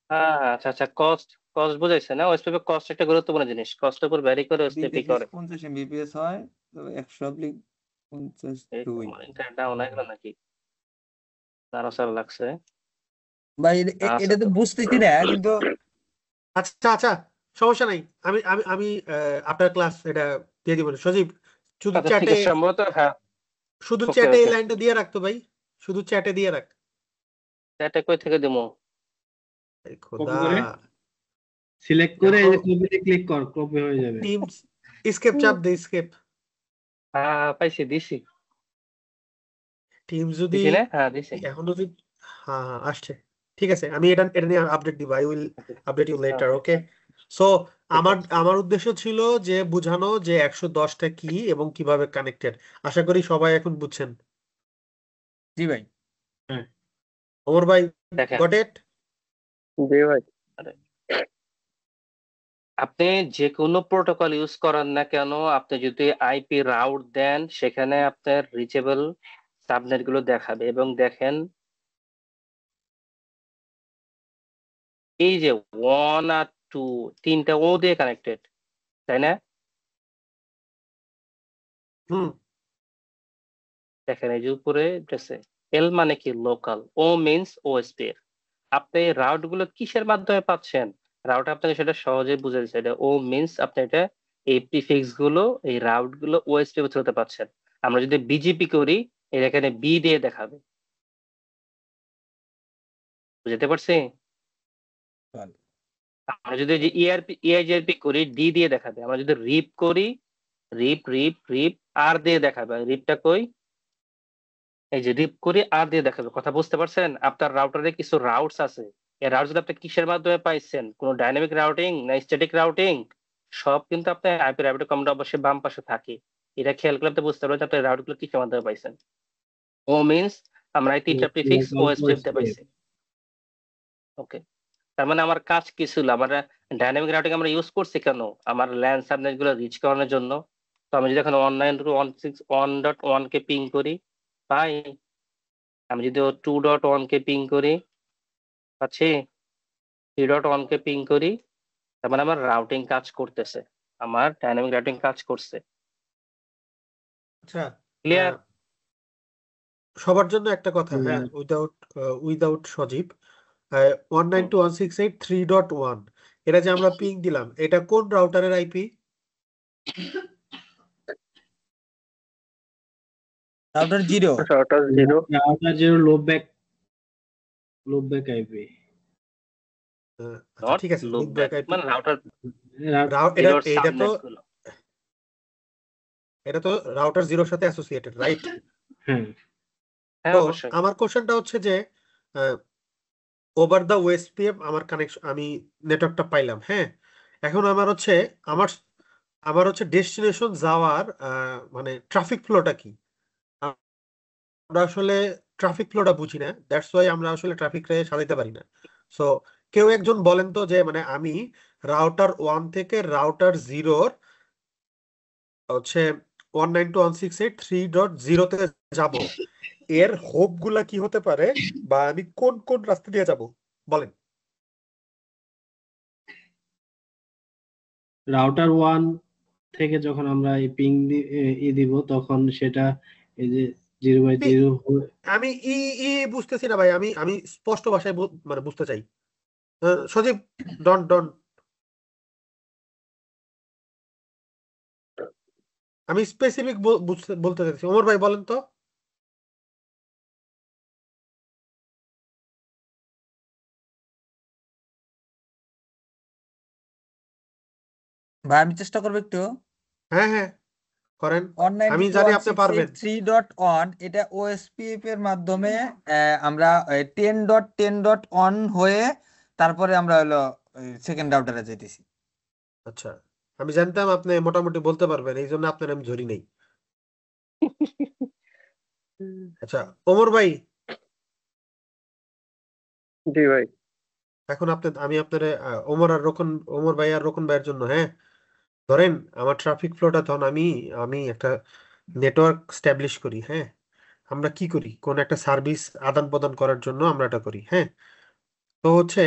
হ্যাঁ হ্যাঁ, আচ্ছা আচ্ছা কস্ট কস্ট বুঝাইছে না। ওয়েস্টপেপে কস্ট একটা গুরুত্বপূর্ণ জিনিস, কস্টের উপর ভ্যারি করে ওয়েস্টপেপি করে। 50 এমবিপিএস হয়, তবে 100/52। আমার ইন্টারনেট ডাউন হয়ে গেল নাকি? নাড়াচাড়া লাগছে। ভাই আচ্ছা এটা তো তো বুঝতেছি না কিন্তু। আচ্ছা আচ্ছা, সমস্যা নাই। আমি আমি আমি আপনার ক্লাস এটা দিয়ে দিব সজীব। শুধু আচ্ছা ঠিক চ্যাটে, আছে, সম্ভবত হ্যাঁ। শুধু ওকে চ্যাটে এই ওকে, লাইনটা দিয়ে রাখতো ভাই, শুধু চ্যাটে দিয়ে রাখ। এটা কই থেকে দিমু? এই কপি খোদা, করে সিলেক্ট করে এই দেখো যে কপিতে ক্লিক কর, কপি হয়ে যাবে। টিমস স্কেপ চাপ দে, স্কেপ। হ্যাঁ পাইছি, দিছি টিম যদি দিছি না, হ্যাঁ দিছি। এখন যদি, হ্যাঁ হ্যাঁ আসছে, ঠিক আছে। আমি এটা এটা নিয়ে আপডেট দিব, I will update you later, okay. So আমার আমার উদ্দেশ্য ছিল যে বোঝানো যে 110টা কি এবং কিভাবে কানেক্টেড। আশা করি সবাই এখন বুঝছেন। জি ভাই। হ্যাঁ ওমর ভাই, দেখেন গট ইট? জি ভাই। আপনি যে কোনো প্রোটোকল ইউজ করেন না কেন, আপনি যদি আইপি রাউট দেন সেখানে আপনার রিচেবল সাবনেট গুলো দেখাবে। এবং দেখেন এই যে 1 আর 2 তিনটা ও দিয়ে কানেক্টেড, তাই না? হুম দেখেন এই যে উপরে এল মানে কি লোকাল, ও মিনস ওএসপি এর। আপনি রাউট গুলো কিসের মাধ্যমে পাচ্ছেন? রাউট আপনাকে সেটা সহজে বুঝে দিচ্ছে। এটা ও মিনস আপনি এটা এই প্রিফিক্স গুলো, এই রাউট গুলো ওএসপি থ্রুতে পাচ্ছেন। আমরা যদি বিজিপি করি, এর এখানে বি দিয়ে দেখাবে। বুঝতে পারছি? ভালো। আমরা যদি যে ইআইজিআরপি করি, ডি দিয়ে দেখাবে। আমরা যদি রিপ করি, রিপ রিপ রিপ আর দিয়ে দেখাবে। রিপটা কই? এই যে রিপ করি আর দিয়ে দেখাবে। কথা বুঝতে পারছেন? আপনার রাউটারে কিছু রাউটস আছে, এই রাউটস গুলো আপনি কিসের মাধ্যমে পাইছেন? কোনো ডাইনামিক রাউটিং না স্ট্যাটিক রাউটিং? সব কিন্তু আপনার আইপি রাউটিং কমান্ড অবশ্যই বাম পাশে থাকে। এটা খেয়াল করলে আপনি বুঝতে পারবেন আপনি রাউট গুলো কিসের মাধ্যমে পাইছেন। ও মিনস আমরা এই তিনটা প্রিফিক্স ওএসপি তে পাইছি। ওকে, তার মানে আমার কাজ কি ছিল? আমরা ডাইনামিক রাউটিং আমরা ইউজ করছি কেন? আমার ল্যান সাবনেট গুলো রিচ করানোর জন্য। তো আমি যদি এখন 192.168.1.1 কে পিং করি পাই, আমি যদি 2.1 কে পিং করি পাচ্ছি, 3.1 কে পিং করি, তার মানে আমার রাউটিং কাজ করতেছে, আমার ডাইনামিক রাউটিং কাজ করছে। আচ্ছা, ক্লিয়ার? সবার জন্য একটা কথা, হ্যাঁ, উইদাউট সজীব, 192.168.3.1 এটা যে আমরা পিং দিলাম, এটা কোন রাউটারের IP? Router 0। Router 0। Router 0 loopback IP. আচ্ছা, নট ঠিক আছে, লুপ লুপব্যাক ব্যাক, আইপি মানে রাউটার এটা জিরোর এটা তো সাবনেট গুলো। এটা তো রাউটার 0 সাথে অ্যাসোসিয়েটেড, রাইট? হ্যাঁ, হ্যাঁ তো অবশ্যই। আমার কোশ্চেনটা হচ্ছে যে ওভার দ্য ওএসপিএফ আমার কানেকশন, আমি নেটওয়ার্কটা পাইলাম, হ্যাঁ, এখন আমার হচ্ছে আমার আমার হচ্ছে ডেস্টিনেশন যাওয়ার মানে ট্রাফিক ফ্লোটা কি? আমরা আসলে ট্রাফিক ফ্লোটা বুঝি না, দ্যাটস ওয়াই আমরা আসলে ট্রাফিকটা সাজাইতে পারি না। সো কেউ একজন বলেন তো যে মানে আমি রাউটার 1 থেকে রাউটার 0 হচ্ছে 192.168.3.0 তে যাব, এর হোপ গুলা কি হতে পারে, বা আমি কোন কোন রাস্তা দিয়ে যাব বলেন? রাউটার 1 থেকে যখন আমরা এই পিং দিব তখন সেটা এই যে 0/0 আমি ই ই বুঝতেছি না ভাই, আমি আমি স্পষ্ট ভাষায় মানে বুঝতে চাই। সজীব, ডন ডন আমি স্পেসিফিক বলতে চাইছি। ওমর ভাই বলেন তো। ভাই আমি চেষ্টা করবো একটু। হ্যাঁ হ্যাঁ, করেন, আমি জানি আপনি পারবেন। 192.168.3.1 এটা ওএসপিএফ এর মাধ্যমে আমরা 10.10.1 হয়ে তারপরে আমরা হলো সেকেন্ড রাউটারে যেতেছি। আচ্ছা, আমি জানতাম আপনি মোটামুটি বলতে পারবেন, এই জন্য আপনার আমি ধরি নেই। আচ্ছা, ওমর ভাই, জি ভাই। এখন আমি আপনার ওমর ভাই আর রোকন ভাইয়ের জন্য, হ্যাঁ, ধরেন আমার ট্রাফিক ফ্লোটা তখন আমি একটা নেটওয়ার্ক স্ট্যাবলিশ করি, হ্যাঁ, আমরা কি করি, কোন একটা সার্ভিস আদান প্রদান করার জন্য আমরা এটা করি, হ্যাঁ। তো হচ্ছে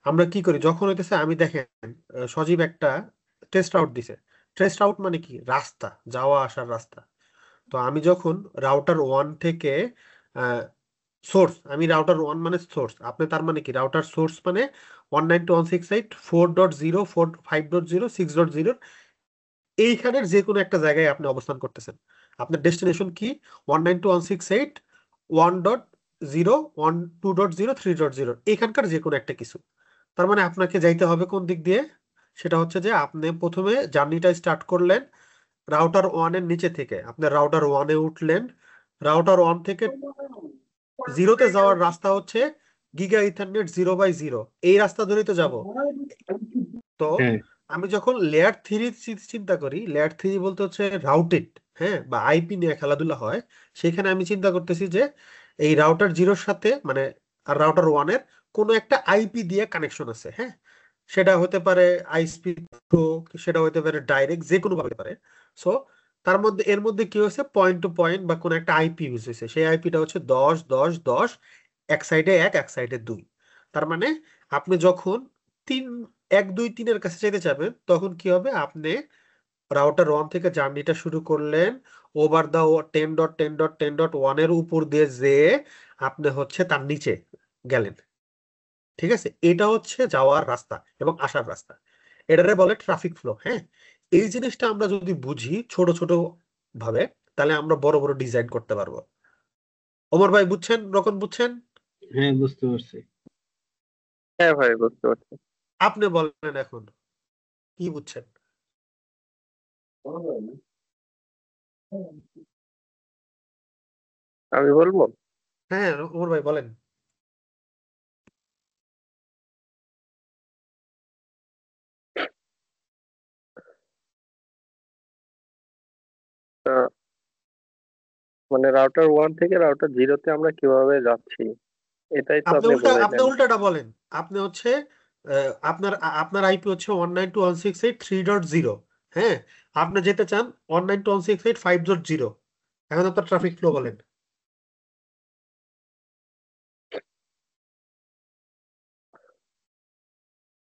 আমরা কি করি, যখন হইতেছে আমি দেখেন সজীব একটা টেস্ট আউট দিছে। টেস্ট আউট মানে কি, রাস্তা, যাওয়া আসার রাস্তা। তো আমি যখন রাউটার 1 থেকে সোর্স, আমি রাউটার 1 মানে সোর্স, আপনি তার মানে কি রাউটার সোর্স মানে 192.168.4.0 5.0 6.0 এইখানের যে কোনো একটা জায়গায় আপনি অবস্থান করতেছেন। আপনার ডেস্টিনেশন কি 192.168.1.0 1.2.0 3.0, এখানকার যে কোনো একটা কিছু। তার মানে আপনাকে যাইতে হবে কোন দিক দিয়ে, সেটা হচ্ছে যে আপনি প্রথমে জার্নিটা স্টার্ট করলেন রাউটার 1 এর নিচে থেকে, আপনি রাউটার 1 এ উঠলেন, রাউটার 1 থেকে 0 তে যাওয়ার রাস্তা হচ্ছে গিগা ইথারনেট 0/0, এই রাস্তা ধরেই তো যাব। তো হ্যাঁ, আমি যখন লেয়ার 3 চিন্তা করি, লেয়ার 3 বলতে হচ্ছে রাউটেড, হ্যাঁ, বা আইপি নিয়ে খেলাধুলা হয়, সেখানে আমি চিন্তা করতেছি যে এই রাউটার 0-র সাথে মানে আর রাউটার 1 এর কোনো একটা আইপি দিয়ে কানেকশন আছে, হ্যাঁ, সেটা হতে পারে আইএসপি থ্রু, সেটা হতে পারে ডাইরেক্ট, যে কোনো ভাবে পারে। সো এর মধ্যে কি হয়েছে, পয়েন্ট টু পয়েন্ট বা কোনো একটা আইপি ইউজ হয়েছে, সেই আইপিটা হচ্ছে 10.10.10, এক সাইডে 1 এক সাইডে 2। তার মানে আপনি যখন 1 2 3 এর কাছে যেতে যাবেন, তখন কি হবে, আপনি রাউটার 1 থেকে জার্নিটা শুরু করলেন, ওভার দা 10.10.10.1 এর উপর দিয়ে যেয়ে আপনি হচ্ছে তার নিচে গেলেন, ঠিক আছে? এটা হচ্ছে যাওয়ার রাস্তা এবং আসার রাস্তা, এটারে বলে ট্রাফিক ফ্লো, হ্যাঁ। এই জিনিসটা আমরা যদি বুঝি ছোট ছোট ভাবে, তাহলে আমরা বড় বড় ডিজাইন করতে পারবো। ওমর ভাই বুঝছেন, রকম বুঝছেন? হ্যাঁ, বুঝতে পারছি। হ্যাঁ ভাই, বুঝতে পারছি। আপনি বলেন এখন কি বুঝছেন? আমি বলবো। হ্যাঁ, ওমর ভাই বলেন। আহ, মানে রাউটার 1 থেকে রাউটার 0-তে আমরা কিভাবে যাচ্ছি, এটাই তো আপনি আপনি বললেন। উল্টাটা বলেন। আপনি হচ্ছে আপনার আইপি হচ্ছে 192.168.3.0, হ্যাঁ, আপনি যেতে চান 192.168.5.0, এখন আপনার ট্রাফিক ফ্লো বলেন।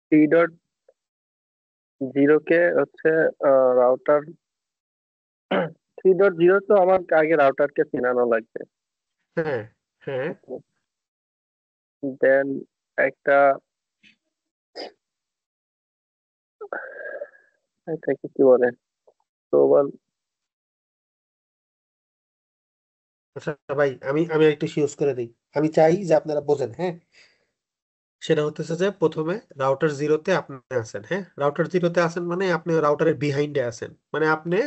থ্রি ডট জিরোকে হচ্ছে রাউটার 3.0 তো আমার আগে রাউটারকে চিনানো লাগবে। হ্যাঁ হ্যাঁ দেন একটা এটাকে কি বলে গ্লোবাল। আচ্ছা ভাই, আমি আমি একটু ইউজ করে দিই, আমি চাই যে আপনারা বোঝেন। হ্যাঁ, সেটা হতেছে যে প্রথমে রাউটার জিরোতে আপনি আছেন। হ্যাঁ, রাউটার জিরোতে আছেন মানে আপনি রাউটারের বিহাইন্ডে আছেন, মানে আপনি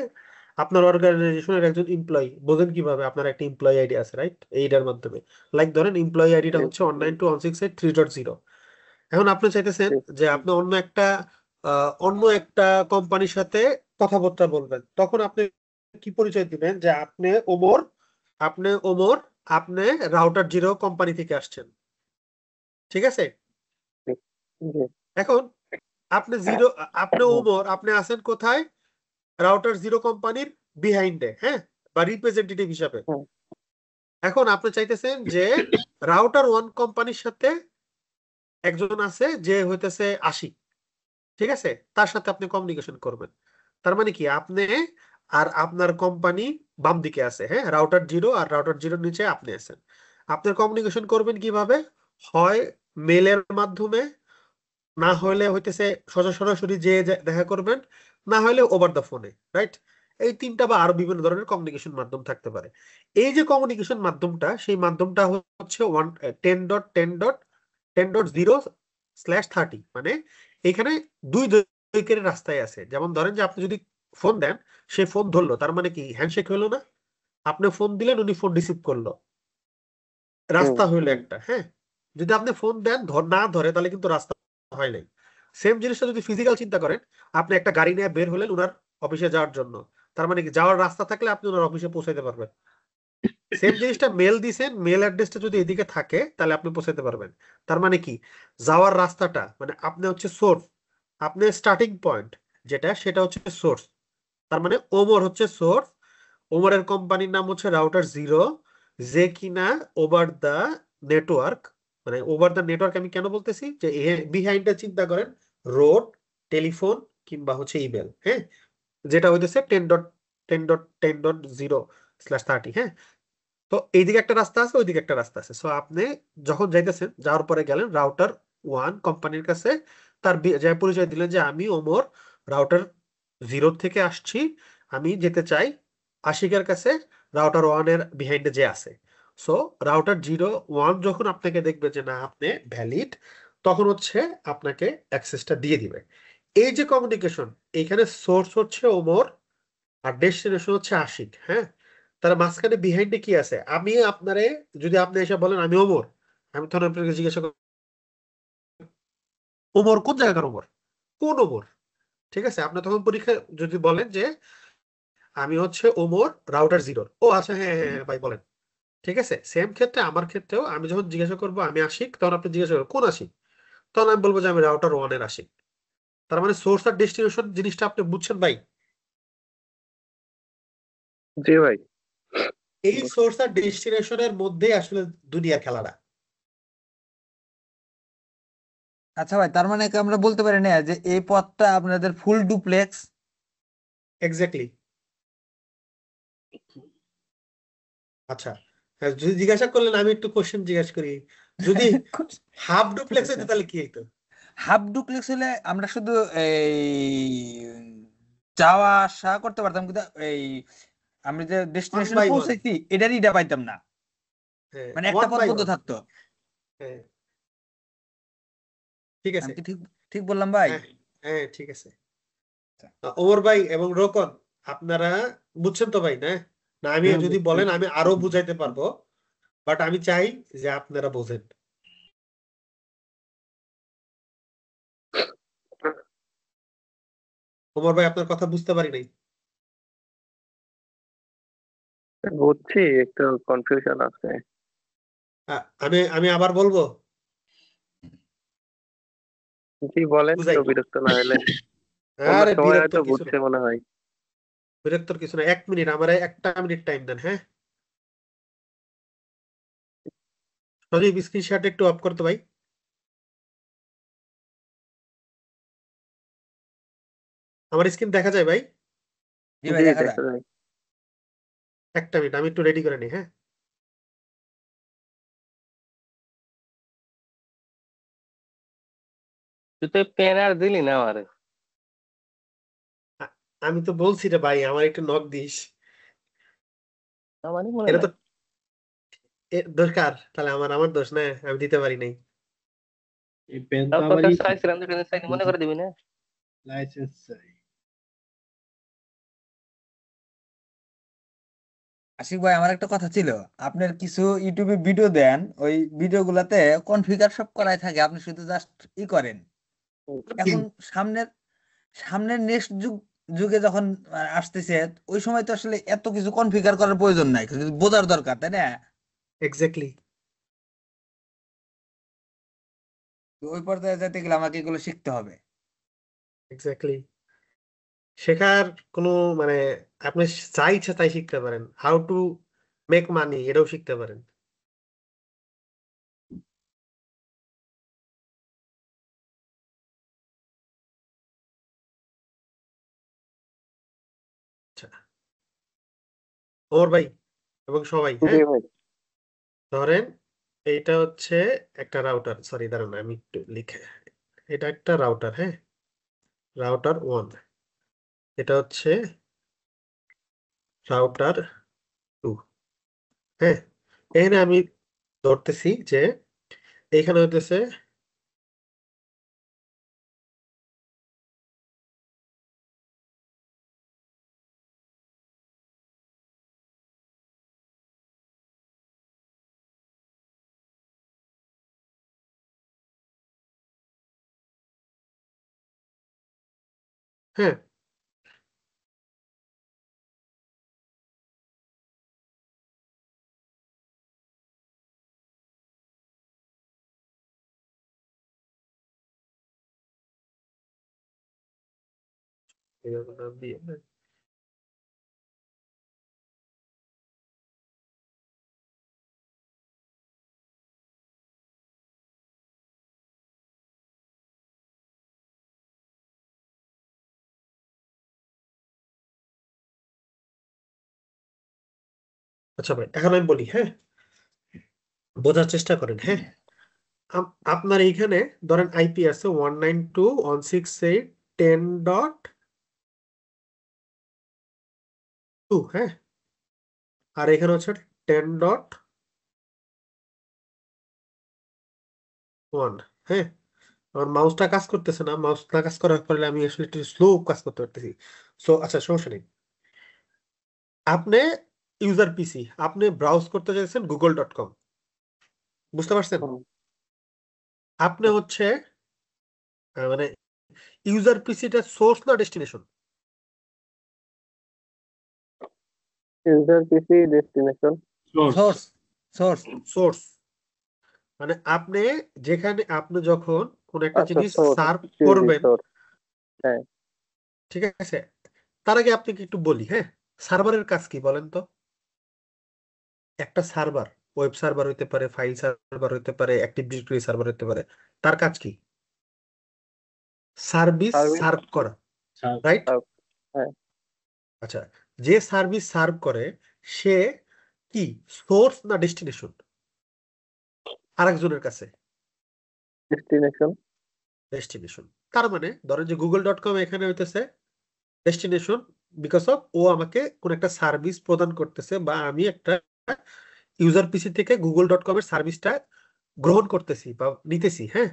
আপনার অর্গানাইজেশনের একজন এমপ্লয়ি। বোঝেন কিভাবে? আপনার একটা এমপ্লয়ি আইডি আছে, রাইট? এইটার মাধ্যমে লাইক ধরেন এমপ্লয়ি আইডিটা হচ্ছে 192.168.3.0। এখন আপনি চাইতেছেন যে আপনি অন্য একটা কোম্পানির সাথে কথাবার্তা বলবেন, তখন আপনি কি পরিচয় দিবেন? যে আপনি ওমর আপনি রাউটার জিরো কোম্পানি থেকে আসছেন, ঠিক আছে? এখন আপনি ওমর আপনি আছেন কোথায়? রাউটার জিরো কোম্পানির বিহাইন্ডে, হ্যাঁ, বা রিপ্রেজেন্টেটিভ হিসাবে। এখন আপনি চাইতেছেন যে রাউটার ওয়ান কোম্পানির সাথে একজন আছে যে হইতেছে আশিক, ঠিক আছে? তার সাথে আপনি কমিউনিকেশন করবেন। তার মানে কি, আপনি আর আপনার কোম্পানি বাম দিকে আছে, হ্যাঁ, রাউটার জিরো আর রাউটার জিরোর নিচে আপনি আছেন। আপনার কমিউনিকেশন করবেন কিভাবে? হয় মেলের মাধ্যমে, না হলে হইতেছে সরাসরি যে দেখা করবেন, না হলে ওভার দ্য ফোনে, রাইট? এই তিনটা বা আরো বিভিন্ন ধরনের কমিউনিকেশন মাধ্যম থাকতে পারে। এই যে কমিউনিকেশন মাধ্যমটা, সেই মাধ্যমটা হচ্ছে 10.10.10.0/30, মানে এখানে দুই দিকের রাস্তায় আছে। যেমন ধরেন যে আপনি যদি ফোন দেন, সে ফোন ধরলো, তার মানে কি হ্যান্ডশেক হলো না? আপনি ফোন দিলেন, উনি ফোন রিসিভ করলো, রাস্তা হইলো একটা। হ্যাঁ, যদি আপনি ফোন দেন না ধরে, তাহলে কিন্তু রাস্তা হয় নাই। সেম জিনিসটা যদি ফিজিক্যাল চিন্তা করেন, আপনি একটা গাড়ি নিয়ে বের হলেন উনার অফিসে যাওয়ার জন্য, তার মানে কি যাওয়ার রাস্তা থাকলে আপনি ওনার অফিসে পৌঁছাইতে পারবেন। সেম জিনিসটা মেল দিছেন, মেল অ্যাড্রেসটা যদি এদিকে থাকে তাহলে আপনি পৌঁছাইতে পারবেন। তার মানে কি, যাওয়ার রাস্তাটা, মানে আপনি হচ্ছে সোর্স, আপনি স্টার্টিং পয়েন্ট যেটা, সেটা হচ্ছে সোর্স। তার মানে ওমর হচ্ছে সোর্স, ওমরের কোম্পানির নাম হচ্ছে রাউটার জিরো, যে কিনা ওভার দা নেটওয়ার্ক, মানে ওভার দা নেটওয়ার্ক আমি কেন বলতেছি, যে বিহাইন্ডটা চিন্তা করেন রোড, টেলিফোন, কিংবা হচ্ছে ইমেল, হ্যাঁ, যেটা হইতেছে 10.10.10.0/30। হ্যাঁ, তো এইদিকে একটা রাস্তা আছে, ওইদিকে একটা রাস্তা আছে। সো আপনি যখন যাইতেছেন, যাওয়ার পরে গেলেন রাউটার ওয়ান কোম্পানির কাছে, তার যে পরিচয় দিলেন যে আমি ওমর রাউটার জিরো থেকে আসছি, আমি যেতে চাই আশিকের কাছে, রাউটার ওয়ান এর বিহাইন্ডে যে আছে। সো রাউটার জিরো ওয়ান যখন আপনাকে দেখবে যে না আপনি ভ্যালিড, তখন হচ্ছে আপনাকে অ্যাক্সেসটা দিয়ে দিবে। এই যে কমিউনিকেশন, এখানে সোর্স হচ্ছে ওমর আর ডেস্টিনেশন হচ্ছে আশিক। হ্যাঁ, তার মাঝখানে বিহাইন্ডে কি আছে? আমি আপনারে, যদি আপনি এসে বলেন আমি ওমর, আমি তখন আপনাকে জিজ্ঞাসা করব ওমর কোন জায়গাকার ওমর, কোন ওমর? ঠিক আছে, আপনি তখন পরীক্ষা যদি বলেন যে আমি হচ্ছে ওমর রাউটার জিরোর, ও আচ্ছা হ্যাঁ হ্যাঁ হ্যাঁ, ভাই বলেন। ঠিক আছে, সেম ক্ষেত্রে আমার ক্ষেত্রেও আমি যখন জিজ্ঞাসা করবো আমি আশিক, তখন আপনি জিজ্ঞাসা করবেন কোন আশিক, তখন আমি বলবো যে আমি রাউটার ওয়ানের আশিক। তার মানে সোর্স আর ডেস্টিনেশন জিনিসটা আপনি বুঝছেন ভাই? জি ভাই। এই সোর্স আর ডেস্টিনেশনের মধ্যেই আসলে দুনিয়ার খেলাটা। আচ্ছা ভাই, তার মানে কি আমরা বলতে পারি না যে এই পথটা আপনাদের ফুল ডুপ্লেক্স? এক্স্যাক্টলি। আচ্ছা, হ্যাঁ, যদি জিজ্ঞাসা করলেন, আমি একটু কোশ্চেন জিজ্ঞাসা করি, যদি হাফ ডুপ্লেক্স হইতো তাহলে কি হইতো? হাফ ডুপ্লেক্স হলে আমরা শুধু এই যাওয়া আসা করতে পারতাম, কিন্তু এই আমরা যে ওয়ান ডেস্টিনেশনে বাই ওয়ান। পৌঁছাইছি এটারই ইটা পাইতাম না, হ্যাঁ, মানে একটা ওয়ান পথ বাই বন্ধ ওয়ান। থাকতো। হ্যাঁ, ঠিক আছে। আমি কি ঠিক ঠিক বললাম ভাই? হ্যাঁ হ্যাঁ, ঠিক আছে। ওমর ভাই এবং রোকন, আপনারা বুঝছেন তো ভাই? না না, আমি হ্যাঁ যদি বলেন আমি আরো বুঝাইতে পারবো, বাট আমি চাই যে আপনারা বোঝেন। ওমর ভাই, আপনার কথা বুঝতে পারি নাই। বুঝছি, একটু কনফিউশন আছে। আমি আমি আবার বলবো, জি বলেন, বুঝাই। কেউ বিরক্ত না হলে। অন্য আরে সময় হয়তো বিরক্তর কিছু বুঝছে না, মনে হয়। বিরক্তর কিছু না, 1 মিনিট, আমার 1টা মিনিট টাইম দেন, হ্যাঁ। সজীব স্ক্রিন শেয়ারটা একটু অফ করতো ভাই। আমার স্ক্রিন দেখা যায় ভাই? জি ভাই জি, দেখা যায়। দেখা যায়। 1টা মিনিট, আমি একটু রেডি করে নিই, হ্যাঁ। তুই তো পেন আর দিলি না আমারে। আ- আমি তো বলছি রে ভাই, আমার একটু নক দিস। আমারই মনে এটা নাই। তো দরকার, তাহলে আমার দোষ না, আমি দিতে পারি নাই। এই পেন তো তাও তোর আমারই কাছে চাইছিলাম, তুই কিন্তু চাইনি, মনে করে দিবি না। লাইসেন্স চাই। আশিক ভাই আমার একটা কথা ছিল, আপনার কিছু ইউটিউবে ভিডিও দেন, ওই ভিডিও গুলাতে কনফিগার সব করাই থাকে, আপনি শুধু জাস্ট করেন। এখন সামনের সামনের নেক্সট যুগে যখন আসতেছে, ওই সময় তো আসলে এত কিছু কনফিগার করার প্রয়োজন নাই, কিন্তু বোঝার দরকার, তাই না? এক্স্যাক্টলি। তো ওই পর্যায়ে যেতে গেলে আমাকে এগুলো শিখতে হবে। এক্স্যাক্টলি। শেখার কোনো মানে, আপনি যা ইচ্ছা তাই শিখতে পারেন, হাউ টু মেক মানি এটাও শিখতে পারেন। আচ্ছা ওমর ভাই এবং সবাই, জি হ্যাঁ, ভাই। ধরেন এইটা হচ্ছে একটা রাউটার, সরি দাঁড়ান আমি একটু লিখে, এটা একটা রাউটার, হ্যাঁ, রাউটার 1, এটা হচ্ছে রাউটার 2, হ্যাঁ। এখানে আমি ধরতেছি যে এইখানে হইতেছে হ্যাঁ, এরকম নাম দিয়ে, হ্যাঁ। আচ্ছা ভাই, এখন আমি বলি, হ্যাঁ, বোঝার চেষ্টা করেন, হ্যাঁ। আপনার এইখানে ধরেন আইপি আছে 192.168.10.2, হ্যাঁ, আর এখানে হচ্ছে 10.1, হ্যাঁ। আমার মাউসটা কাজ করতেছে না, মাউস না কাজ করার ফলে আমি আসলে একটু স্লো কাজ করতে পারতেছি। সো আচ্ছা, সমস্যা নেই। আপনি ইউজার পিসি, আপনি ব্রাউজ করতে চাইছেন google.com, বুঝতে পারছেন? আপনি হচ্ছে মানে ইউজার পিসিটা সোর্স না ডেস্টিনেশন? ইউজার পিসি ডেস্টিনেশন। সোর্স সোর্স সোর্স মানে আপনি যেখানে আপনি যখন কোন একটা আচ্ছা, জিনিস সোর্স। সার্ভ জি জি, করবেন, সোর্স। হ্যাঁ। ঠিক আছে, তার আগে আপনাকে একটু বলি, হ্যাঁ, সার্ভারের কাজ কি বলেন তো? একটা সার্ভার ওয়েব সার্ভার হইতে পারে, ফাইল সার্ভার হইতে পারে, অ্যাক্টিভ ডিরেক্টরি সার্ভার হইতে পারে, তার কাজ কি? Service service. সার্ভ করা, স্যার, রাইট? হ্যাঁ। আচ্ছা, যে সার্ভিস সার্ভ করে সে কি সোর্স না ডেস্টিনেশন আরেকজনের কাছে? ডেস্টিনেশন। ডেস্টিনেশন। তার মানে ধরেন যে google.com এখানে হইতেছে ডেস্টিনেশন, বিকজ অফ ও আমাকে কোন একটা সার্ভিস প্রদান করতেছে, বা আমি একটা ইউজার পিসি থেকে google.com এর সার্ভিসটা গ্রহণ করতেছি বা নিতেছি, হ্যাঁ।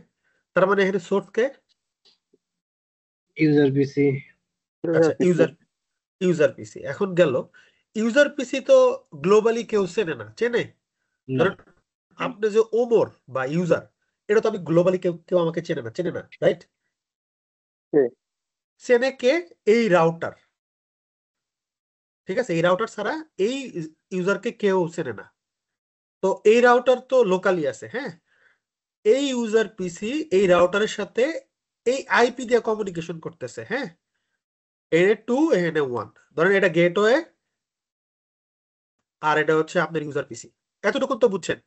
তার মানে এখানে সোর্স কে? ইউজার পিসি। আচ্ছা, ইউজার পিসি। ইউজার পিসি। এখন গেল, ইউজার পিসি তো গ্লোবালি কেউ চেনে না, চেনে? না, ধরেন আপনি যে ওমর বা ইউজার, এটা তো আমি গ্লোবালি কেউ কেউ আমাকে চেনে না, চেনে না, রাইট? কে? চেনে কে? এই রাউটার, ঠিক আছে, এই রাউটার ছাড়া এই ইউজারকে কেউ চেনে না। তো এই রাউটার তো লোকালি আছে, হ্যাঁ। এই ইউজার পিসি এই রাউটারের সাথে এই আইপি দিয়ে কমিউনিকেশন করতেছে, হ্যাঁ। NA2 NA1 ধরেন এটা গেটওয়ে আর এটা হচ্ছে আপনার ইউজার পিসি, এতটুকু তো বুঝছেন।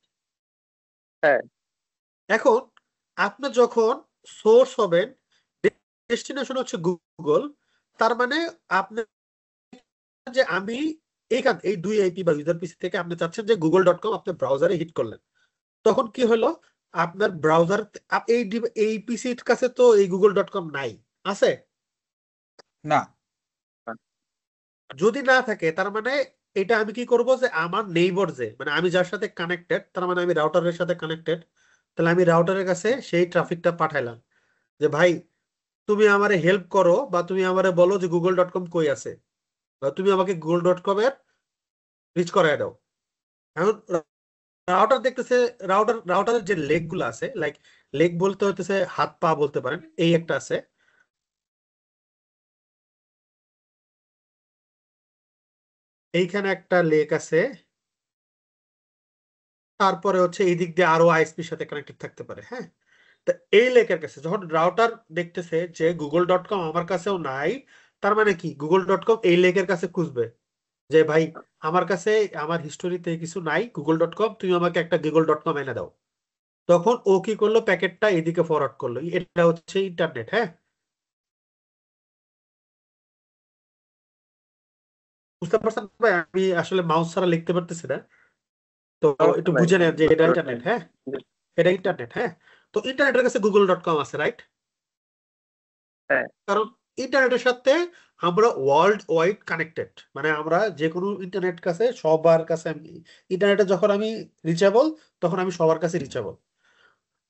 হ্যাঁ। এখন আপনি যখন সোর্স হবেন, ডেস্টিনেশন হচ্ছে গুগল, তার মানে আপনি যে আমি এই 2 আইপি বা ইউজার পিসি থেকে আপনি চাচ্ছেন যে google.com আপনি ব্রাউজারে হিট করলেন, তখন কি হলো আপনার ব্রাউজার এই পিসির কাছে তো এই google.com নাই, আছে? না। যদি না থাকে তার মানে এটা আমি কি করব যে আমার নেইবর যে মানে আমি যার সাথে কানেক্টেড, তার মানে আমি রাউটারের সাথে কানেক্টেড, তাহলে আমি রাউটারের কাছে সেই ট্রাফিকটা পাঠাইলাম যে ভাই তুমি আমারে হেল্প করো বা তুমি আমারে বলো যে google.com কই আছে, বা তুমি আমাকে google.com এর রিচ করায় দাও। এখন রাউটার দেখতেছে, রাউটারের যে লেগ গুলো আছে, লাইক লেগ বলতে হতেছে হাত পা বলতে পারেন, এই একটা আছে, এইখানে একটা লেগ আছে, তারপরে হচ্ছে এই দিক দিয়ে আরো আইএসপির সাথে কানেক্টেড থাকতে পারে। হ্যাঁ, তো এই লেকের কাছে যখন রাউটার দেখতেছে যে google.com আমার কাছেও নাই, তার মানে কি google.com এই লেকের কাছে খুঁজবে যে ভাই আমার কাছে আমার হিস্টোরিতে কিছু নাই google.com, তুমি আমাকে একটা google.com এনে দাও। তখন ও কি করলো, প্যাকেটটা এদিকে ফরওয়ার্ড করলো, এটা হচ্ছে ইন্টারনেট। হ্যাঁ, বুঝতে পারছেন ভাই? আমি আসলে মাউস ছাড়া লিখতে পারতেছি না, তো একটু নাই। বুঝে নেন যে এটা ইন্টারনেট। হ্যাঁ, এটা ইন্টারনেট। হ্যাঁ, তো ইন্টারনেটের কাছে google.com আছে, রাইট? হ্যাঁ। কারণ ইন্টারনেটের সাথে আমরা ওয়ার্ল্ড ওয়াইড কানেক্টেড, মানে আমরা যে কোনো ইন্টারনেট কাছে সবার কাছে ইন্টারনেটে যখন আমি রিচেবল, তখন আমি সবার কাছে রিচেবল।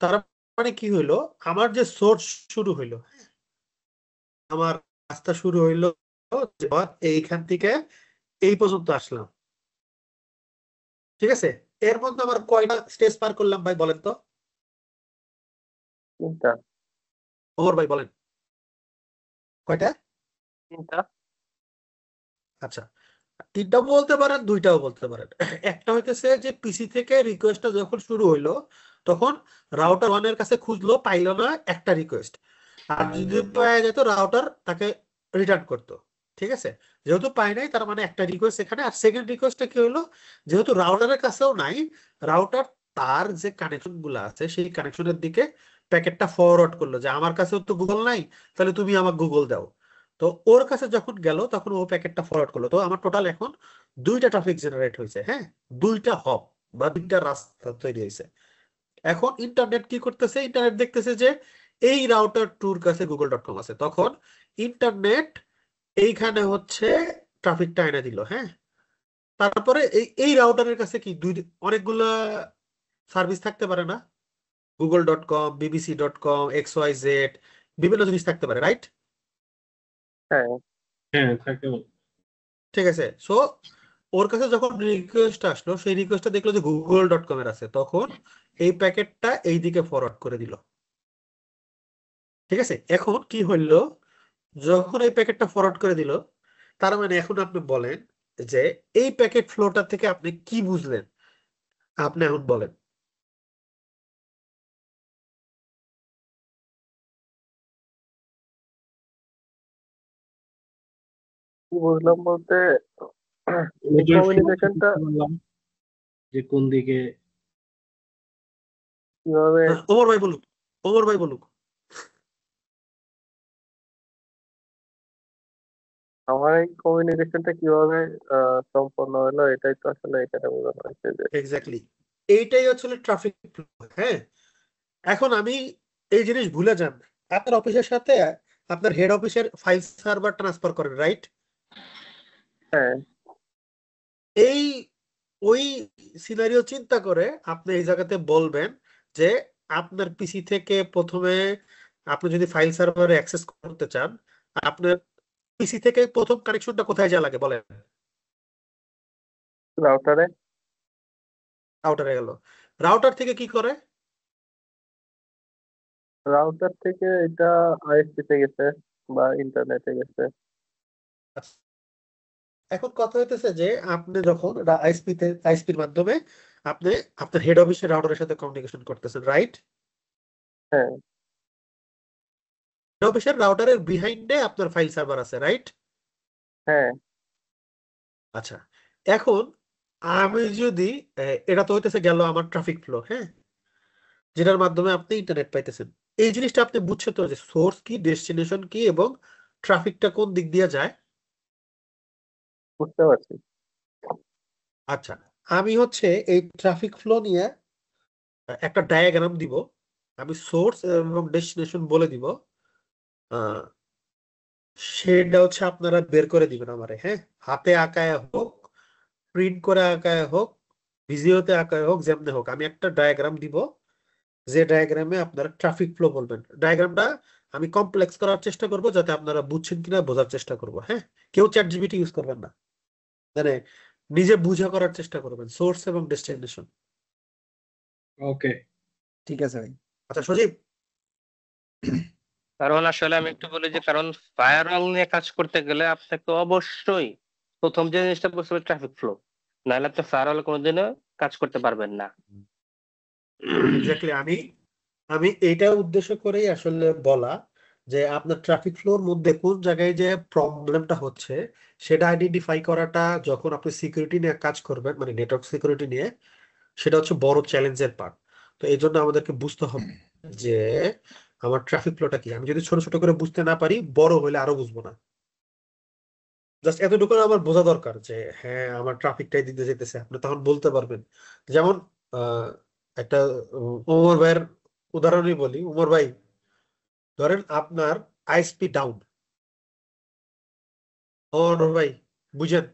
তার মানে কি হইলো, আমার যে সোর্স শুরু হইলো, আমার রাস্তা শুরু হইলো যে এইখান থেকে এই পর্যন্ত আসলাম, ঠিক আছে? এর মধ্যে আমার কয়টা স্টেজ পার করলাম ভাই বলেন তো? তিনটা। ওমর ভাই বলেন কয়টা? তিনটা। আচ্ছা, তিনটাও বলতে পারেন, দুইটাও বলতে পারেন। একটা হইতেছে যে পিসি থেকে রিকোয়েস্টটা যখন শুরু হইলো, তখন রাউটার 1 এর কাছে খুঁজলো, পাইলো না একটা রিকোয়েস্ট, আর যদি পাওয়া যেত রাউটার তাকে রিটার্ন করতো। ঠিক আছে, যেহেতু পাই নাই তার মানে একটা রিকোয়েস্ট এখানে। আর সেকেন্ড রিকোয়েস্টটা কি হলো, যেহেতু রাউটারের কাছেও নাই, রাউটার তার যে কানেকশন গুলো আছে সেই কানেকশনের দিকে প্যাকেটটা ফরওয়ার্ড করলো যে আমার কাছেও তো গুগল নাই, তাহলে তুমি আমাকে গুগল দাও। তো ওর কাছে যখন গেল তখন ও প্যাকেটটা ফরওয়ার্ড করলো, তো আমার টোটাল এখন দুইটা ট্রাফিক জেনারেট হয়েছে। হ্যাঁ, দুইটা হব বা দুইটা রাস্তা তৈরি হয়েছে। এখন ইন্টারনেট কি করতেছে, ইন্টারনেট দেখতেছে যে এই রাউটার টুর কাছে google.com আছে, তখন ইন্টারনেট এইখানে হচ্ছে ট্রাফিকটা এনে দিল। হ্যাঁ, তারপরে এই রাউটারের কাছে কি অনেকগুলা সার্ভিস থাকতে পারে না, google.com bbc.com XYZ বিভিন্ন জিনিস থাকতে পারে, রাইট? হ্যাঁ। হ্যাঁ থাকে। ঠিক আছে, সো ওর কাছে যখন রিকোয়েস্ট আসলো, সেই রিকোয়েস্টটা দেখলো যে google.com এর আছে, তখন এই প্যাকেটটা এই দিকে ফরওয়ার্ড করে দিল। ঠিক আছে, এখন কি হইলো, যখন এই প্যাকেটটা ফরওয়ার্ড করে দিল, তার মানে এখন আপনি বলেন যে এই প্যাকেট ফ্লোটা থেকে আপনি কি বুঝলেন, আপনি এখন বলেন। কি বুঝলাম বলতে এই ওটার কমিউনিকেশনটা বললাম যে কোন দিকে। কিভাবে ওমর ভাই বলুক, ওমর ভাই বলুক। আমার এই কমিউনিকেশনটা কিভাবে সম্পন্ন হলো, এটাই তো আসলে এখানে বোঝানো হয়েছে যে এক্স্যাক্টলি, এইটাই হচ্ছে ট্রাফিক ফ্লো। হ্যাঁ, এখন আমি এই জিনিস ভুলে যান, আপনার অফিসের সাথে আপনার হেড অফিসের ফাইল সার্ভার ট্রান্সফার করেন, রাইট? হ্যাঁ। এই ওই সিনারিও চিন্তা করে আপনি এই জায়গাতে বলবেন যে আপনার পিসি থেকে প্রথমে আপনি যদি ফাইল সার্ভারে অ্যাক্সেস করতে চান, আপনার পিসি থেকে প্রথম কানেকশনটা কোথায় যা লাগে বলেন? রাউটারে। রাউটারে গেল, রাউটার থেকে কি করে? রাউটার থেকে এটা আইএসপি তে গেছে বা ইন্টারনেটে গেছে। এখন কথা হইতেছে যে আপনি যখন আইএসপির মাধ্যমে আপনি আপনার হেড অফিসের রাউটারের সাথে কমিউনিকেশন করতেছেন, রাইট? হ্যাঁ। হেড অফিসের রাউটারের বিহাইন্ডে আপনার ফাইল সার্ভার আছে, রাইট? হ্যাঁ, আচ্ছা, এখন আমি যদি এটা তো হইতেছে গেল আমার ট্রাফিক ফ্লো, হ্যাঁ, যেটার মাধ্যমে আপনি ইন্টারনেট পাইতেছেন। এই জিনিসটা আপনি বুঝছেন তো যে সোর্স কি, ডেস্টিনেশন কি, এবং ট্রাফিকটা কোন দিক দিয়ে যায়। বুঝতে পারছি। আচ্ছা, আমি হচ্ছে এই ট্রাফিক ফ্লো নিয়ে একটা ডায়াগ্রাম দিব, আমি সোর্স এবং ডেস্টিনেশন বলে দিব, আহ, সেটা হচ্ছে আপনারা বের করে দিবেন আমারে, হ্যাঁ, হাতে আঁকায় হোক, প্রিন্ট করে আঁকায় হোক, ভিডিওতে আঁকায় হোক, যেমনি হোক, আমি একটা ডায়াগ্রাম দিব, যে ডায়াগ্রামে আপনারা ট্রাফিক ফ্লো বলবেন। ডায়াগ্রামটা আমি কমপ্লেক্স করার চেষ্টা করব, যাতে আপনারা বুঝছেন কিনা বোঝার চেষ্টা করব, হ্যাঁ। কেউ চ্যাট জিপিটি ইউজ করবেন না, মানে নিজে বুঝা করার চেষ্টা করবেন, সোর্স এবং ডেস্টিনেশন। ওকে, ঠিক আছে ভাই। আচ্ছা সজীব, কারণ আসলে আমি একটু বলি যে কারণ ফায়ারওয়াল নিয়ে কাজ করতে গেলে আপনাকে অবশ্যই প্রথম যে জিনিসটা বুঝতে হবে ট্রাফিক ফ্লো, নাহলে আপনি ফায়ারওয়াল কোনোদিনও কাজ করতে পারবেন না। এক্স্যাক্টলি, আমি আমি এইটা উদ্দেশ্য করেই আসলে বলা, যে আপনার ট্রাফিক ফ্লোর মধ্যে কোন জায়গায় যে প্রবলেমটা হচ্ছে সেটা আইডেন্টিফাই করাটা, যখন আপনি সিকিউরিটি নিয়ে কাজ করবেন, মানে নেটওয়ার্ক সিকিউরিটি নিয়ে, সেটা হচ্ছে বড় চ্যালেঞ্জের পার্ট। তো এই জন্য আমাদেরকে বুঝতে হবে যে আমার ট্রাফিক ফ্লোটা কি। আমি যদি ছোট ছোট করে বুঝতে না পারি, বড় হলে আরো বুঝবো না। জাস্ট এতটুকু আমার বোঝা দরকার যে হ্যাঁ, আমার ট্রাফিকটাই দিতে যেতেছে, আপনি তখন বলতে পারবেন। যেমন একটা উমর ভাইয়ের উদাহরণই বলি। উমর ভাই, ধরেন আপনার আইএসপি ডাউন, উমর ভাই বুঝেন,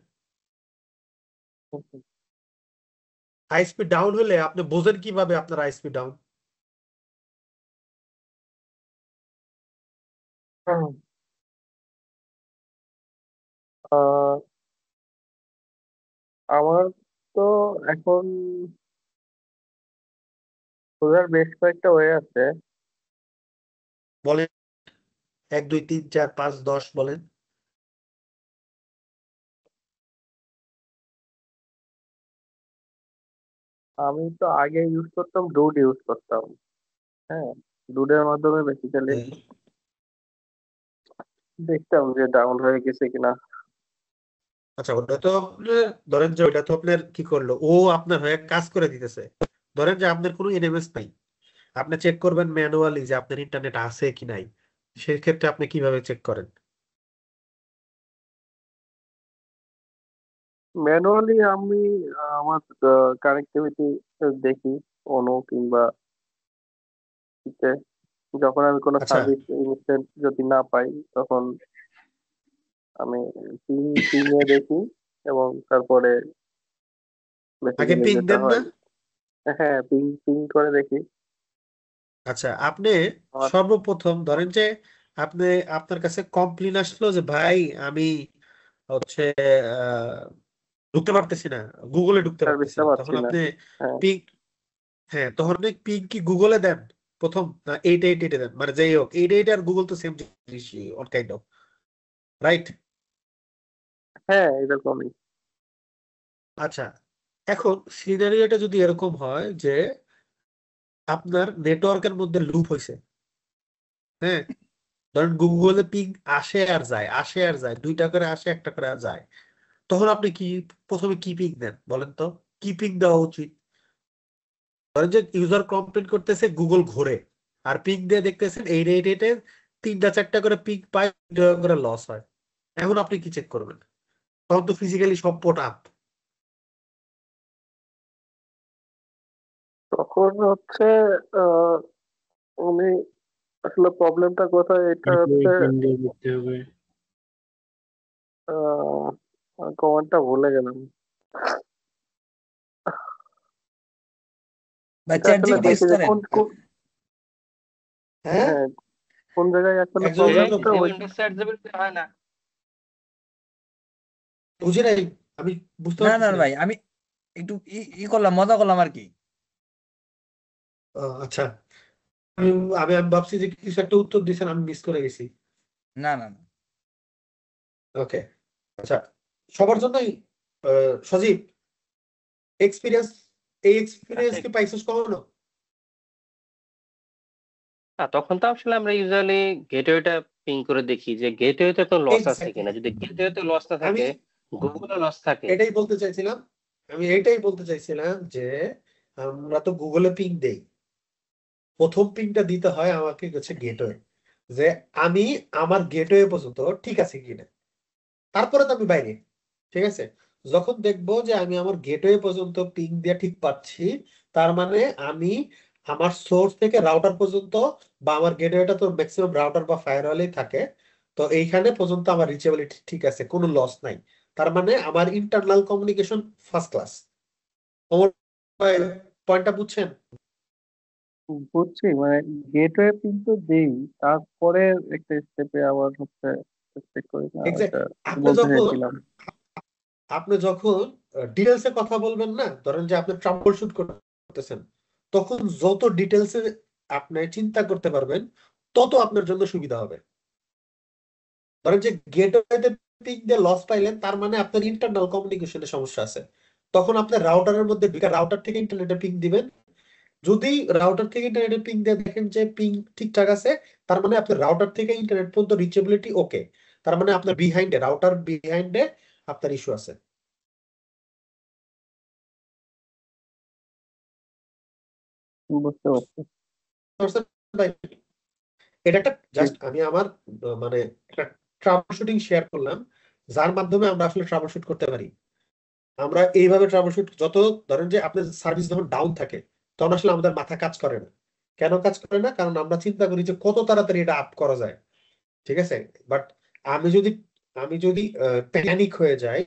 আইএসপি ডাউন হলে আপনি বোঝেন কিভাবে আপনার আইএসপি ডাউন? আহ, আমার তো এখন বোঝার বেশ কয়েকটা ওয়ে আছে। বলেন, 1 2 3 4 5 10 বলেন। আমি তো আগে ইউজ করতাম, ডুড ইউজ করতাম। হ্যাঁ, ডুডের মাধ্যমে বেসিক্যালি হ্যাঁ। দেখতাম যে ডাউন হয়ে গেছে কিনা। আচ্ছা, ওটা তো আপনার, ধরেন যে ওইটা তো আপনার কি করলো, ও আপনার হয়ে কাজ করে দিতেছে। ধরেন যে আপনার কোনো এনএমএস নাই, আপনি চেক করবেন ম্যানুয়ালি যে আপনার ইন্টারনেট আছে কি নাই। সেক্ষেত্রে আপনি কিভাবে চেক করেন? ম্যানুয়ালি আমি আমার কানেক্টিভিটি দেখি, অনু কিংবা ইতে। যখন আমি কোনো আচ্ছা, সার্ভিস ইনস্ট্যান্ট যদি না পাই, তখন আমি পিং পিং এ দেখি, এবং তারপরে আগে বেসিক্যালি পিং যেটা দেন না? হয়, হ্যাঁ, পিং পিং করে দেখি। আচ্ছা, আপনি আমার সর্বপ্রথম ধরেন যে আপনি, আপনার কাছে কমপ্লেন আসলো যে ভাই আমি হচ্ছে আহ, ঢুকতে পারতেছি না, গুগলে ঢুকতে পারতেছি সার্ভিসটা না, পাচ্ছি তখন না। আপনি হ্যাঁ, পিং, হ্যাঁ, তখন আপনি পিং কি গুগলে দেন প্রথম, না 888 দেন? মানে যাই হোক, 88 আর গুগল তো সেম জিনিস, অন কাইন্ড অফ, রাইট? হ্যাঁ, এরকমই। আচ্ছা, এখন সিনারিওটা যদি এরকম হয় যে আপনার নেটওয়ার্কের মধ্যে লুপ হয়েছে, হ্যাঁ, ধরেন গুগলে পিং আসে আর যায়, আসে আর যায়, 2টা করে আসে, 1টা করে যায়, তখন আপনি কি প্রথমে কি পিং দেন বলেন তো? কি পিং দেওয়া উচিত? ধরেন যে ইউজার কমপ্লেন করতেছে, গুগল ঘোরে, আর পিং দিয়ে দেখতেছেন 888 এর 3টা 4টা করে পিং পায়, 2 টাকা করে লস হয়। এখন আপনি কি চেক করবেন? তখন তো ফিজিক্যালি সব পোর্ট আপ। তখন হচ্ছে আহ, আমি আসলে প্রবলেমটা কোথায়, এটা হচ্ছে ইন্ডিয়া করতে হবে। কমান্ডটা ভুলে গেলাম। ভাই এটা চ্যাট আসলে জিপিটি ইউজ দেখি যে করেন? কোন হ্যাঁ, হ্যাঁ, কোন জায়গায় আসলে একজনের জন্য প্রবলেমটা ওই। উইন্ডোজ চ্যাট জিপিটি হয় না। বুঝি নাই, আমি বুঝতে না না পারতেছি নাই। ভাই, আমি একটু ই করলাম, মজা করলাম আর কি। আচ্ছা, আমি আমি আমি ভাবছি যে কিছু একটা উত্তর দিয়েছেন, আমি মিস করে গেছি। না না না। ওকে, আচ্ছা, সবার জন্যই সজীব, এক্সপিরিয়েন্স, এই এক্সপিরিয়েন্স আচ্ছা, কি পাইছিস কখনো? তখন তো আসলে আমরা ইউজুয়ালি গেটওয়েটা পিং করে দেখি যে গেটওয়েতে কোনো লস আছে এক্স্যাক্টলি কিনা। যদি গেটওয়েতে লস না আমি থাকে, গুগলে লস থাকে। এটাই বলতে চাইছিলাম যে আমরা তো গুগলে পিং দেই, প্রথম পিংটা দিতে হয় আমাকে হচ্ছে গেটওয়ে, যে আমি আমার গেটওয়ে পর্যন্ত ঠিক আছে কিনা, তারপরে তো আমি বাইরে। ঠিক আছে, যখন দেখবো যে আমি আমার গেটওয়ে পর্যন্ত পিং দিয়ে ঠিক পাচ্ছি, তার মানে আমি আমার সোর্স থেকে রাউটার পর্যন্ত, বা আমার গেটওয়েটা তো ম্যাক্সিমাম রাউটার বা ফায়ারওয়ালেই থাকে, তো এইখানে পর্যন্ত আমার রিচেবিলিটি ঠিক আছে, কোনো লস নাই। তার মানে আমার ইন্টারনাল কমিউনিকেশন ফার্স্ট ক্লাস। পয়েন্টটা বুঝছেন? বুঝছি, মানে গেটওয়ে কিন্তু দেই, তারপরে একটা স্টেপে আবার হচ্ছে চেক করি না, এক্সাক্ট। এটা আপনি বলতে যখন চাইছিলাম। আপনি যখন ডিটেলসে কথা বলবেন না, ধরেন যে আপনি ট্রাবল শুট করতেছেন, তখন যত ডিটেলসে আপনি চিন্তা করতে পারবেন, তত আপনার জন্য সুবিধা হবে। ধরেন যে গেটওয়েতে পিং দিয়ে লস পাইলেন, তার মানে আপনার ইন্টারনাল কমিউনিকেশনে সমস্যা আছে। তখন আপনার রাউটারের মধ্যে ঢুকে রাউটার থেকে ইন্টারনেটে পিং দিবেন। যদি রাউটার থেকে ইন্টারনেটে পিং দিয়ে দেখেন যে পিং ঠিকঠাক আছে, তার মানে আপনার রাউটার থেকে ইন্টারনেট পর্যন্ত রিচেবিলিটি ওকে, তার মানে আপনার বিহাইন্ডে, রাউটার বিহাইন্ডে আপনার ইস্যু আছে। বুঝতে পারছি। বুঝতে পারছেন? এটা একটা ঠিক। জাস্ট আমি আমার মানে একটা ট্রাবল শুটিং শেয়ার করলাম, যার মাধ্যমে আমরা আসলে ট্রাবল শুট করতে পারি। আমরা এইভাবে ট্রাবল শুট, যত ধরেন যে আপনার সার্ভিস যখন ডাউন থাকে, তখন আসলে আমাদের মাথা কাজ করে না। কেন কাজ করে না? কারণ আমরা চিন্তা করি যে কত তাড়াতাড়ি এটা আপ করা যায়। ঠিক আছে, বাট আমি যদি প্যানিক হয়ে যাই,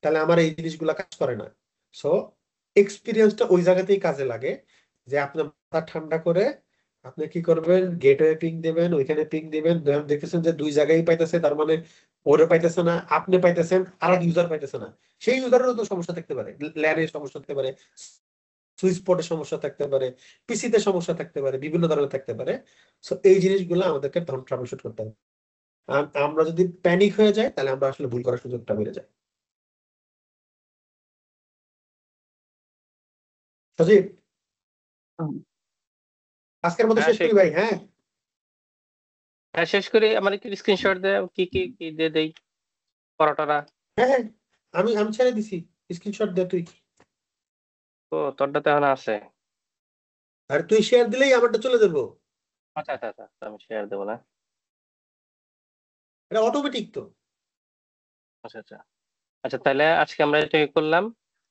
তাহলে আমার এই জিনিসগুলো কাজ করে না। সো এক্সপিরিয়েন্সটা ওই জায়গাতেই কাজে লাগে, যে আপনার মাথা ঠান্ডা করে আপনি কি করবেন, গেটওয়ে পিং দেবেন, ওইখানে পিং দিবেন, দেখতেছেন যে দুই জায়গায় পাইতেছে, তার মানে ওরে পাইতেছে না, আপনি পাইতেছেন, আর ইউজার পাইতেছে না। সেই ইউজারেরও তো সমস্যা থাকতে পারে, ল্যানের সমস্যা থাকতে পারে, সুইচ পোর্টের সমস্যা থাকতে পারে, পিসিতে সমস্যা থাকতে পারে, বিভিন্ন ধরনের থাকতে পারে। সো এই জিনিসগুলো আমাদেরকে তখন ট্রাবল শুট করতে হবে। আমরা যদি প্যানিক হয়ে যাই, তাহলে আমরা আসলে ভুল করার সুযোগটা বেড়ে যায়। সজীব, হুম। আজকের মতো হ্যাঁ শেষ করি ভাই। হ্যাঁ, হ্যাঁ, শেষ করে আমার একটু স্ক্রিনশট দে, কি কি কি দিয়ে দেই পরোটারা। হ্যাঁ, হ্যাঁ, আমি আমি ছেড়ে দিছি, স্ক্রিনশট দে তুই। তো তোরটা তো এখন আছে। আর তুই শেয়ার দিলেই আমারটা চলে যাবো। আচ্ছা আচ্ছা আচ্ছা, আমি শেয়ার দেবো না। এটা অটোমেটিক তো। আচ্ছা আচ্ছা আচ্ছা, তাহলে আজকে আমরা এটা করলাম।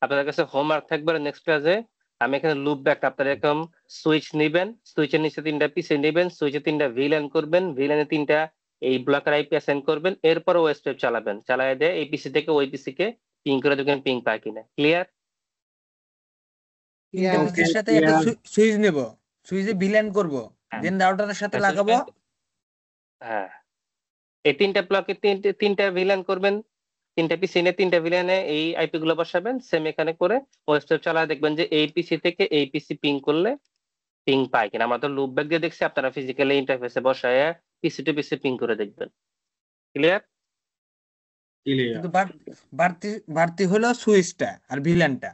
আপনাদের কাছে হোমওয়ার্ক থাকবে নেক্সট ক্লাসে। আমি এখানে লুপ ব্যাক, আপনারা এরকম সুইচ নিবেন, সুইচের নিচে 3টা পিসে নিবেন, সুইচে 3টা ভিল্যান করবেন, ভিল্যানে 3টা এই ব্লকের আইপি অ্যাসাইন করবেন, এরপর ওএসপিএফ চালাবেন, চালায় দিয়ে এই পিসি থেকে ওই পিসি কে পিং করে দেখবেন পিং পায় কিনা। ক্লিয়ার? তিনটা ওকে, পিসের সাথে একটা ক্লিয়ার। সুইচ নেব, সুইচে ভিল্যান করব, হ্যাঁ, দেন রাউটারের সাথে হ্যাঁ, লাগাবো। হ্যাঁ, এই 3টা ব্লকে 3টা ভিল্যান করবেন, 3টা পিসি নিয়ে 3টা ভিল্যানে এই আইপি গুলো বসাবেন, সেম এখানে করে ওএসপিএফ চালায় দেখবেন যে এই পিসি থেকে এই পিসি পিং করলে পিং পায় কিনা। আমরা তো লুপ ব্যাক দিয়ে দেখছি, আপনারা ফিজিক্যালি ইন্টারফেসে বসায় পিসি টু পিসি পিং করে দেখবেন। ক্লিয়ার? ক্লিয়ার। কিন্তু বাড়তি বাড়তি হলো সুইচটা আর ভিল্যানটা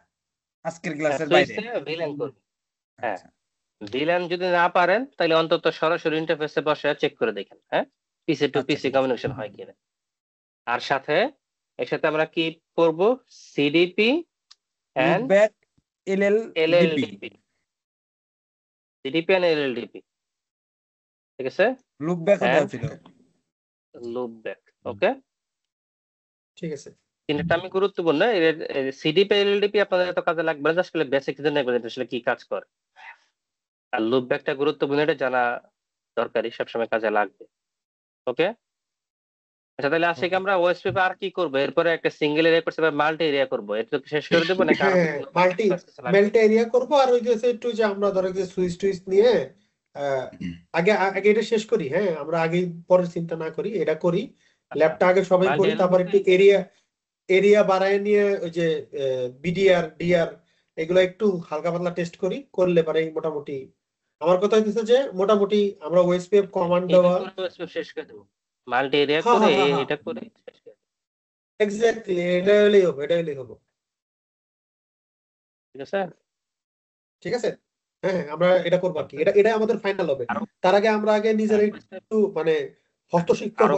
আজকের ক্লাসের বাইরে। সুইচে ভিলেন করবেন। হ্যাঁ, আচ্ছা, ভিলেন যদি না পারেন তাহলে অন্তত সরাসরি ইন্টারফেসে বসে চেক করে দেখেন, হ্যাঁ, পিসি টু আচ্ছা, পিসি ঠিক আছে। কমিউনিকেশন হয় কিনা। আর সাথে এর সাথে আমরা কি করব, CDP and loopback LLDP. LLDP, CDP and LLDP, ঠিক আছে, লুপব্যাকও দেওয়া এন্ড ছিল। Loop back. ওকে, ঠিক আছে। তিনটা আমি গুরুত্বপূর্ণ। সিডিপি এলএলডিপি আপনাদের এত কাজে লাগবে না, আসলে বেসিক কিছু নেবেন এটা আসলে কি কাজ করে। আর লুপ ব্যাকটা গুরুত্বপূর্ণ, এটা জানা দরকারি, সবসময় কাজে লাগবে। ওকে, আচ্ছা, তাহলে আজকে ওকে, আমরা ওএসপি আর কি করবো, এরপরে একটা সিঙ্গেল এরিয়া করতে হবে, মাল্টি এরিয়া করবো, এটা তো শেষ করে দেবো নাকি আরো হ্যাঁ, কিছু মাল্টি লাগবে? মেল্ট এরিয়া করবো, আর ওই যে একটু যে আমরা ধরো যে সুইচ টুইচ নিয়ে আগে আগে এটা শেষ করি। হ্যাঁ, আমরা আগে পরের চিন্তা না করি, এটা করি, আচ্ছা, ল্যাবটা আগে সবাই মাল্টি করি, তারপর একটু এরিয়া এরিয়া বাড়ায় নিয়ে ওই যে বিডিআর ডিআর এগুলো একটু হালকা পাতলা টেস্ট করি, করলে পারে মোটামুটি। আমার কথা হইতেছে যে মোটামুটি আমরা ওএসপিএফ কমান্ড এইটা দেওয়া। করে ওএসপি শেষ করে দেবো, মাল্টি এরিয়া হ্যাঁ, করে হ্যাঁ, হ্যাঁ, হ্যাঁ, এটা করে শেষ করে দেবো। এক্স্যাক্টলি, এটা হলেই হবে, এটা হলেই হবে। ঠিক আছে। ঠিক আছে। হ্যাঁ, আমরা এটা করবো আর কি, এটাই আমাদের ফাইনাল হবে। তার আগে আমরা নিজেরা একটু মানে হস্তশিক্ষা আরো